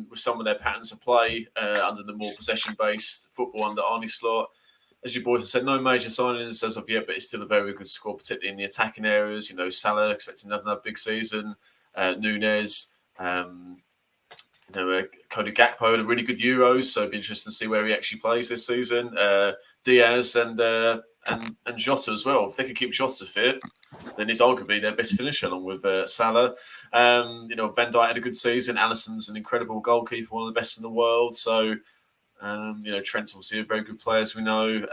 with some of their patterns of play under the more possession-based football under Arne Slot. As you boys have said, no major signings as of yet, but it's still a very good squad, particularly in the attacking areas. Salah expecting another big season. Núñez, Cody Gakpo had a really good Euros, so it'd be interesting to see where he actually plays this season. Diaz and Jota as well. If they can keep Jota fit, then he's arguably their best finisher along with Salah. Van Dijk had a good season. Alisson's an incredible goalkeeper, one of the best in the world. So, Trent's obviously a very good player, as we know.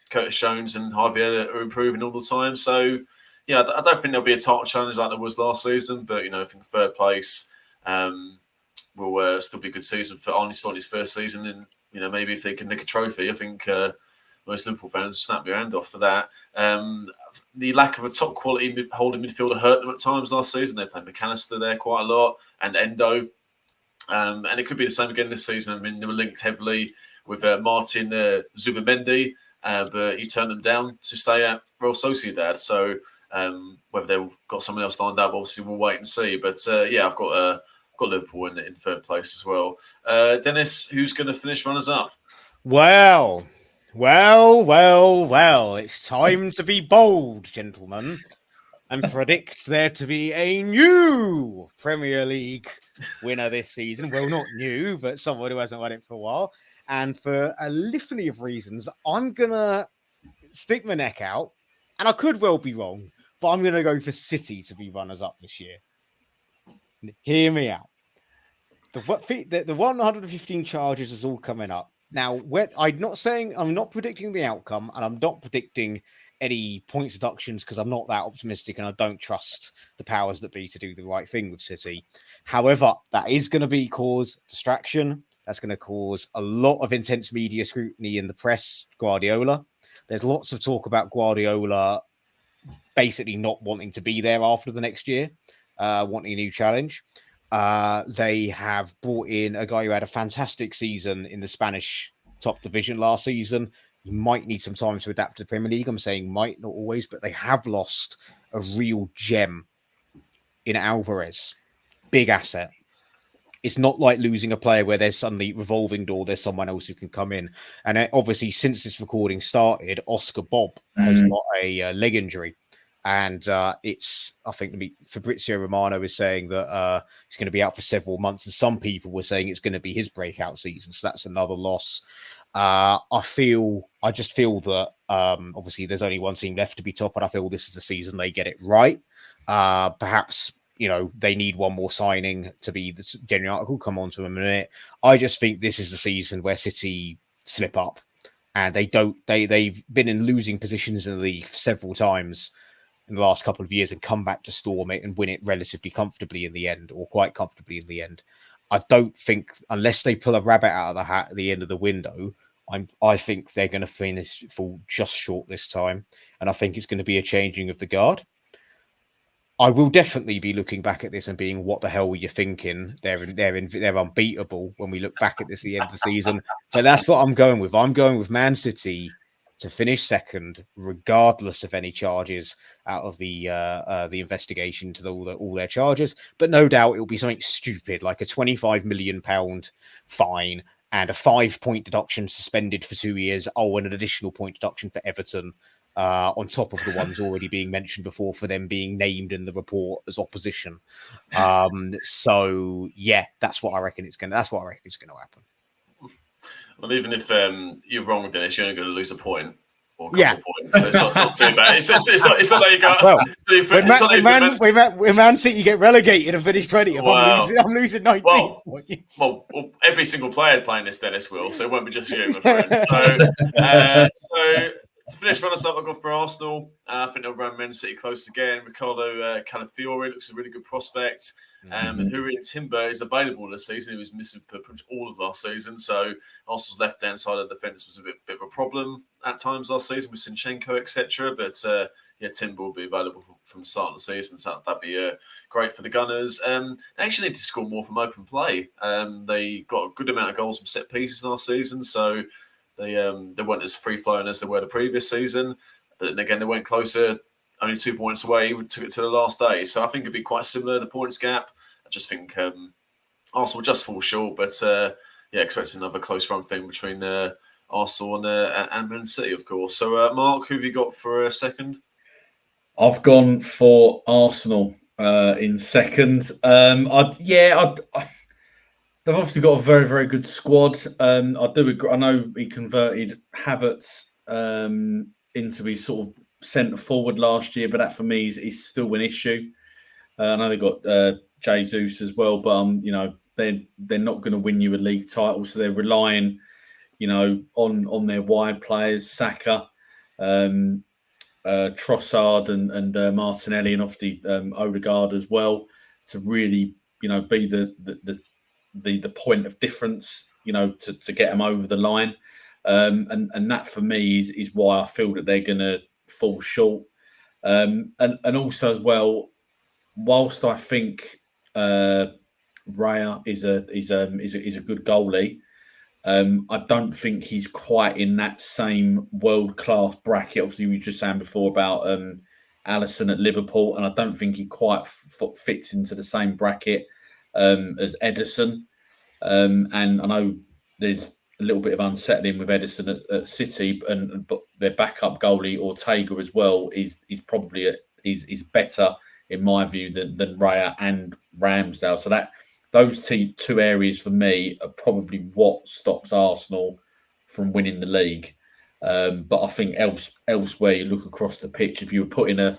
Curtis Jones and Javier are improving all the time. So, yeah, I don't think there'll be a title challenge like there was last season, but, I think third place will still be a good season for Arne Slot in his first season. And, maybe if they can nick a trophy, I think most Liverpool fans snap their hand off for that. The lack of a top quality holding midfielder hurt them at times last season. They played McAllister there quite a lot and Endo. And it could be the same again this season. I mean, they were linked heavily with Martin Zubimendi, but he turned them down to stay at Real Sociedad. So whether they've got someone else lined up, obviously we'll wait and see. But I've got Liverpool in third place as well. Dennis, who's going to finish runners-up? Well, it's time to be bold, gentlemen, and predict there to be a new Premier League winner this season. Well, not new, but someone who hasn't won it for a while. And for a litany of reasons, I'm going to stick my neck out, and I could well be wrong, but I'm going to go for City to be runners-up this year. Hear me out. The 115 charges is all coming up. Now, I'm not predicting the outcome, and I'm not predicting any points deductions because I'm not that optimistic and I don't trust the powers that be to do the right thing with City. However, that is going to cause distraction. That's going to cause a lot of intense media scrutiny in the press. Guardiola. There's lots of talk about Guardiola basically not wanting to be there after the next year, wanting a new challenge. They have brought in a guy who had a fantastic season in the Spanish top division last season. He might need some time to adapt to the Premier League. I'm saying might, not always, but they have lost a real gem in Alvarez. Big asset. It's not like losing a player where there's suddenly revolving door, there's someone else who can come in. And obviously, since this recording started, Oscar Bob has got a leg injury. And it's, I think, Fabrizio Romano is saying that he's going to be out for several months. And some people were saying it's going to be his breakout season. So that's another loss. I just feel that obviously there's only one team left to be top. And I feel this is the season they get it right. Perhaps, they need one more signing to be the genuine article. Come on to a minute. I just think this is the season where City slip up. And they've been in losing positions in the league several times in the last couple of years and come back to storm it and win it relatively comfortably in the end, or quite comfortably in the end. I don't think, unless they pull a rabbit out of the hat at the end of the window, I think they're going to fall just short this time. And I think it's going to be a changing of the guard. I will definitely be looking back at this and being, what the hell were you thinking? They're unbeatable when we look back at this at the end of the season. But that's what I'm going with. I'm going with Man City to finish second, regardless of any charges out of the investigation to all their charges. But no doubt it'll be something stupid like a £25 million fine and a 5-point deduction suspended for 2 years. Oh, and an additional point deduction for Everton. On top of the ones already being mentioned before for them being named in the report as opposition. So yeah, that's what I reckon it's going to happen. Well, even if you're wrong, Dennis, you're only going to lose a point or a couple of points. So it's not too bad. It's not like you got. Well, when Man City get relegated and finish 20th, I'm losing 19 points. Well, every single player playing this, Dennis will, so it won't be just you, my friend. So to finish runners up, I've gone for Arsenal. I think they'll run Man City close again. Ricardo Calafiore looks a really good prospect. And Hurricane Timber is available this season. He was missing for all of last season. So Arsenal's left-hand side of the defence was a bit of a problem at times last season with Zinchenko, etc. But Timber will be available from the start of the season. So that'd be great for the Gunners. They actually need to score more from open play. They got a good amount of goals from set pieces last season. So they weren't as free-flowing as they were the previous season. But then again, they went closer, only 2 points away, took it to the last day. So I think it'd be quite similar, the points gap. I just think Arsenal just fall short. But expecting another close run thing between Arsenal and Man City, of course. So Mark, who have you got for a second? I've gone for Arsenal in second. They've obviously got a very, very good squad. I do agree. I know he converted Havertz into his sort of centre forward last year, but that for me is still an issue. I know they got Jesus as well, but they're not going to win you a league title, so they're relying, on their wide players, Saka, Trossard, and Martinelli, and obviously Odegaard as well, to really be the point of difference, to get them over the line. And that for me is why I feel that they're going to fall short. And also as well, whilst I think Raya is a good goalie, I don't think he's quite in that same world-class bracket. Obviously, we were just saying before about Alisson at Liverpool, and I don't think he quite fits into the same bracket as Ederson. And I know there's a little bit of unsettling with Ederson at City, but their backup goalie Ortega as well is probably is better in my view than Raya and Ramsdale. So those two areas for me are probably what stops Arsenal from winning the league. But I think elsewhere, you look across the pitch, if you were putting a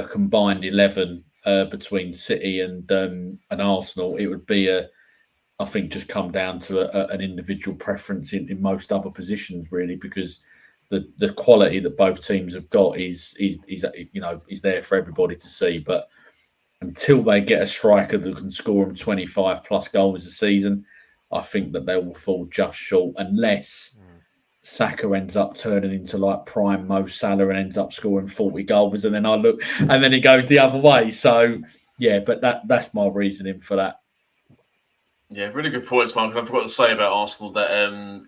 combined 11 between City and Arsenal, it would be I think just come down to an individual preference in most other positions, really, because the quality that both teams have got is there for everybody to see. But until they get a striker that can score them 25 plus goals a season, I think that they will fall just short unless Saka ends up turning into like prime Mo Salah and ends up scoring 40 goals, and then I look and then it goes the other way. So yeah, but that's my reasoning for that. Yeah, really good points, Mark. And I forgot to say about Arsenal that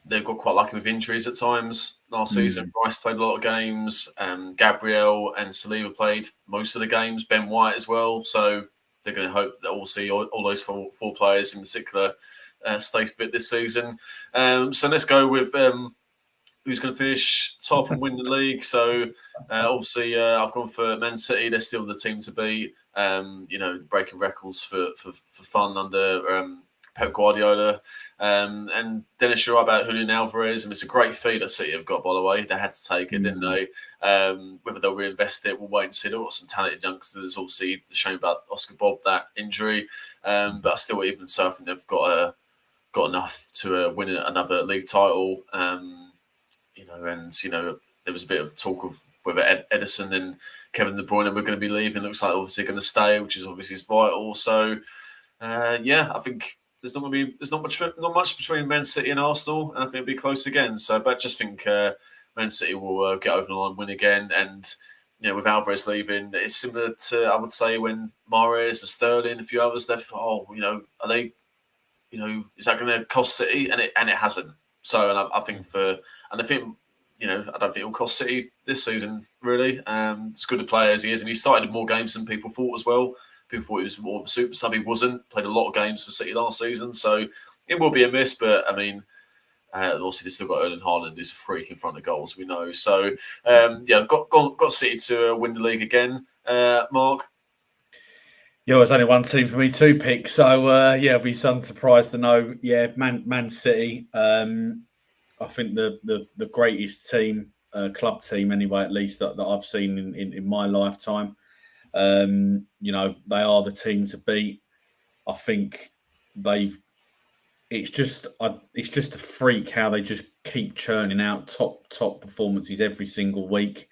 they've got quite lucky with injuries at times. Last season, Rice played a lot of games. Gabriel and Saliba played most of the games. Ben White as well. So they're going to hope that we'll see all those four players in particular stay fit this season. So let's go with who's going to finish top and win the league. So obviously, I've gone for Man City. They're still the team to beat. Breaking records for fun under Pep Guardiola. And Dennis, you're right about Julian Alvarez, and it's a great fee that City have got, by the way. They had to take it, didn't they? Whether they'll reinvest it, we'll wait and see. They've got some talented youngsters. Obviously, the shame about Oscar Bob, that injury. But I still, even so, I think they've got enough to win another league title. There was a bit of talk of whether Edison and Kevin De Bruyne were going to be leaving. Looks like obviously going to stay, which is obviously vital. So, I think there's not much between Man City and Arsenal, and I think it'll be close again. So, but I just think Man City will get over the line, win again, and with Alvarez leaving, it's similar to, I would say, when Mahrez and Sterling, a few others left. Are they? Is that going to cost City? And it hasn't. So, and I think I don't think it'll cost City this season, really. It's good to play as he is, and he started more games than people thought as well. People thought he was more of a superstar. He wasn't. Played a lot of games for City last season, so it will be a miss. But I mean, obviously they've still got Erling Haaland, who's a freak in front of goals, we know. So got City to win the league again. Mark. Yeah, there's only one team for me to pick, so I'll be surprised to know. Yeah, Man City. I think the greatest team, club team anyway, at least that I've seen in my lifetime. They are the team to beat. I think it's just a freak how they just keep churning out top performances every single week.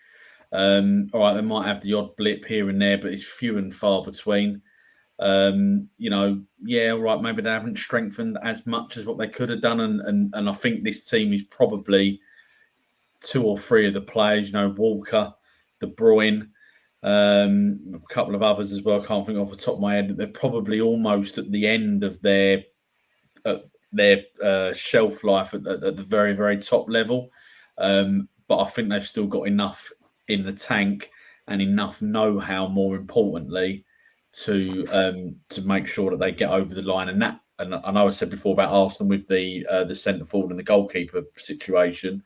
All right, they might have the odd blip here and there, but it's few and far between. Right, maybe they haven't strengthened as much as what they could have done, and I think this team is probably two or three of the players, Walker, De Bruyne, a couple of others as well. I can't think off the top of my head. They're probably almost at the end of their shelf life at the very, very top level. But I think they've still got enough in the tank and enough know-how, more importantly, to make sure that they get over the line. And I know I said before about Arsenal with the centre forward and the goalkeeper situation.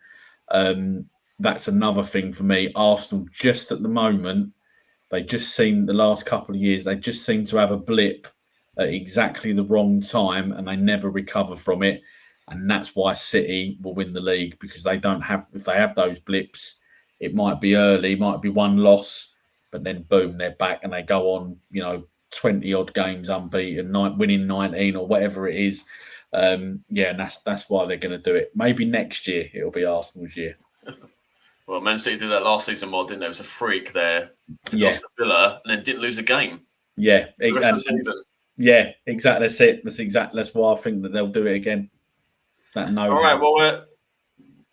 That's another thing for me. Arsenal, just at the moment, they just seem, the last couple of years, they just seem to have a blip at exactly the wrong time, and they never recover from it. And that's why City will win the league, because they don't have, if they have those blips, it might be early, might be one loss, but then boom, they're back and they go on, 20 odd games unbeaten, winning 19 or whatever it is. And that's why they're going to do it. Maybe next year it'll be Arsenal's year. Well, Man City did that last season, Mod, didn't they? It was a freak there. They lost to Villa and then didn't lose a game. Yeah, the rest of the season. Yeah, exactly. That's it. That's why I think that they'll do it again. All right, well,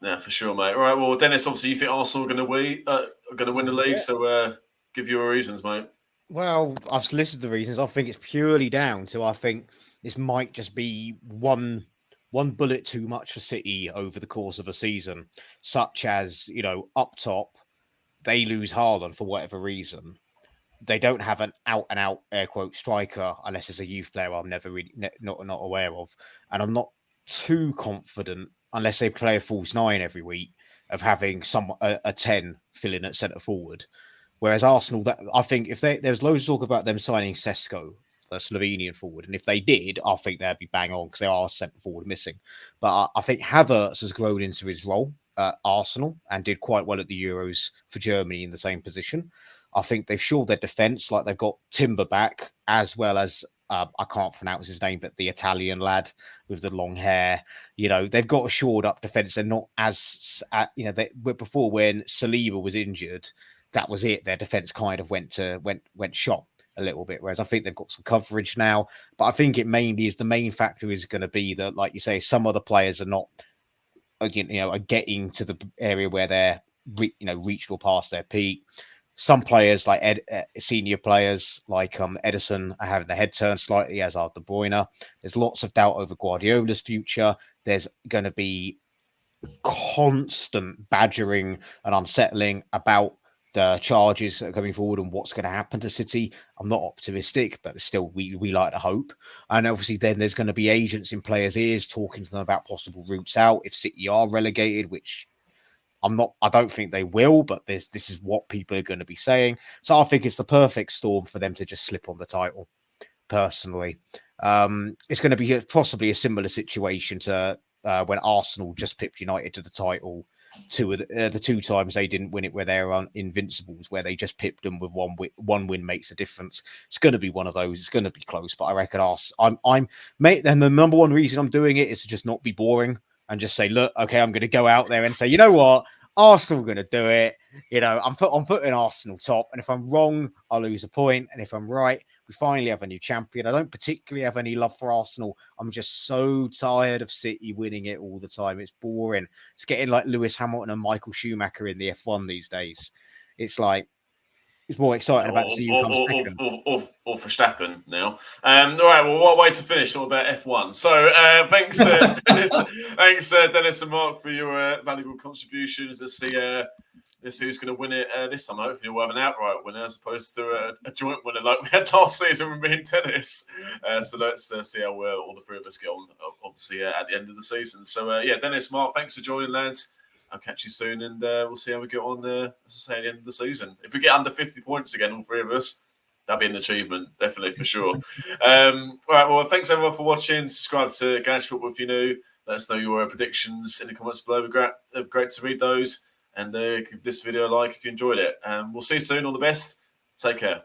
yeah, for sure, mate. All right, well, Dennis, obviously you think Arsenal are going to win the league, so give your reasons, mate. Well, I've listed the reasons. I think it's purely down to, I think this might just be one bullet too much for City over the course of a season, such as, up top, they lose Haaland for whatever reason. They don't have an out-and-out, air quote, striker, unless it's a youth player I'm never really not aware of. And I'm not too confident, unless they play a false nine every week, of having a 10 filling at centre forward. Whereas Arsenal, that I think if there's loads of talk about them signing Sesko, the Slovenian forward, and if they did, I think they'd be bang on, because they are centre forward missing. But I think Havertz has grown into his role at Arsenal and did quite well at the Euros for Germany in the same position. I think they've shored their defence, like they've got Timber back, as well as I can't pronounce his name, but the Italian lad with the long hair. You know, they've got a shored up defense. They're not as you know, before when Saliba was injured, that was it. Their defense kind of went shot a little bit. Whereas I think they've got some coverage now. But I think it mainly is the main factor is going to be that, like you say, some other players are not, are getting to the area where they're reached or past their peak. Some players like senior players like Edison are having the head turned slightly, as are De Bruyne. There's lots of doubt over Guardiola's future. There's going to be constant badgering and unsettling about the charges that are coming forward and what's going to happen to City. I'm not optimistic, but still, we like to hope. And obviously, then there's going to be agents in players' ears talking to them about possible routes out if City are relegated, which I don't think they will, but this is what people are going to be saying. So I think it's the perfect storm for them to just slip on the title. Personally, it's going to be possibly a similar situation to when Arsenal just pipped United to the title. The two times they didn't win it, where they're invincibles, where they just pipped them with one win makes a difference. It's going to be one of those. It's going to be close, but I reckon and the number one reason I'm doing it is to just not be boring and just say, look, okay, I'm going to go out there and say, you know what, Arsenal are going to do it. You know, I'm putting Arsenal top, and if I'm wrong, I'll lose a point, and if I'm right, we finally have a new champion. I don't particularly have any love for Arsenal. I'm just so tired of City winning it all the time. It's boring. It's getting like Lewis Hamilton and Michael Schumacher in the F1 these days. It's like, it's more exciting about to see who comes second. Or Verstappen now. All right, well, what a way to finish all about F1. So thanks, Dennis. Thanks, Dennis and Mark, for your valuable contributions. Let's see who's going to win it this time. Hopefully we'll have an outright winner as opposed to a joint winner like we had last season with me and Dennis. So let's see how all the three of us get on, obviously, at the end of the season. So, yeah, Dennis, Mark, thanks for joining, lads. I'll catch you soon, and we'll see how we get on, as I say, at the end of the season. If we get under 50 points again, all three of us, that'd be an achievement, definitely, for sure. All right, well, thanks, everyone, for watching. Subscribe to Garage Football if you're new. Let us know your predictions in the comments below. It'd be great to read those. And give this video a like if you enjoyed it. We'll see you soon. All the best. Take care.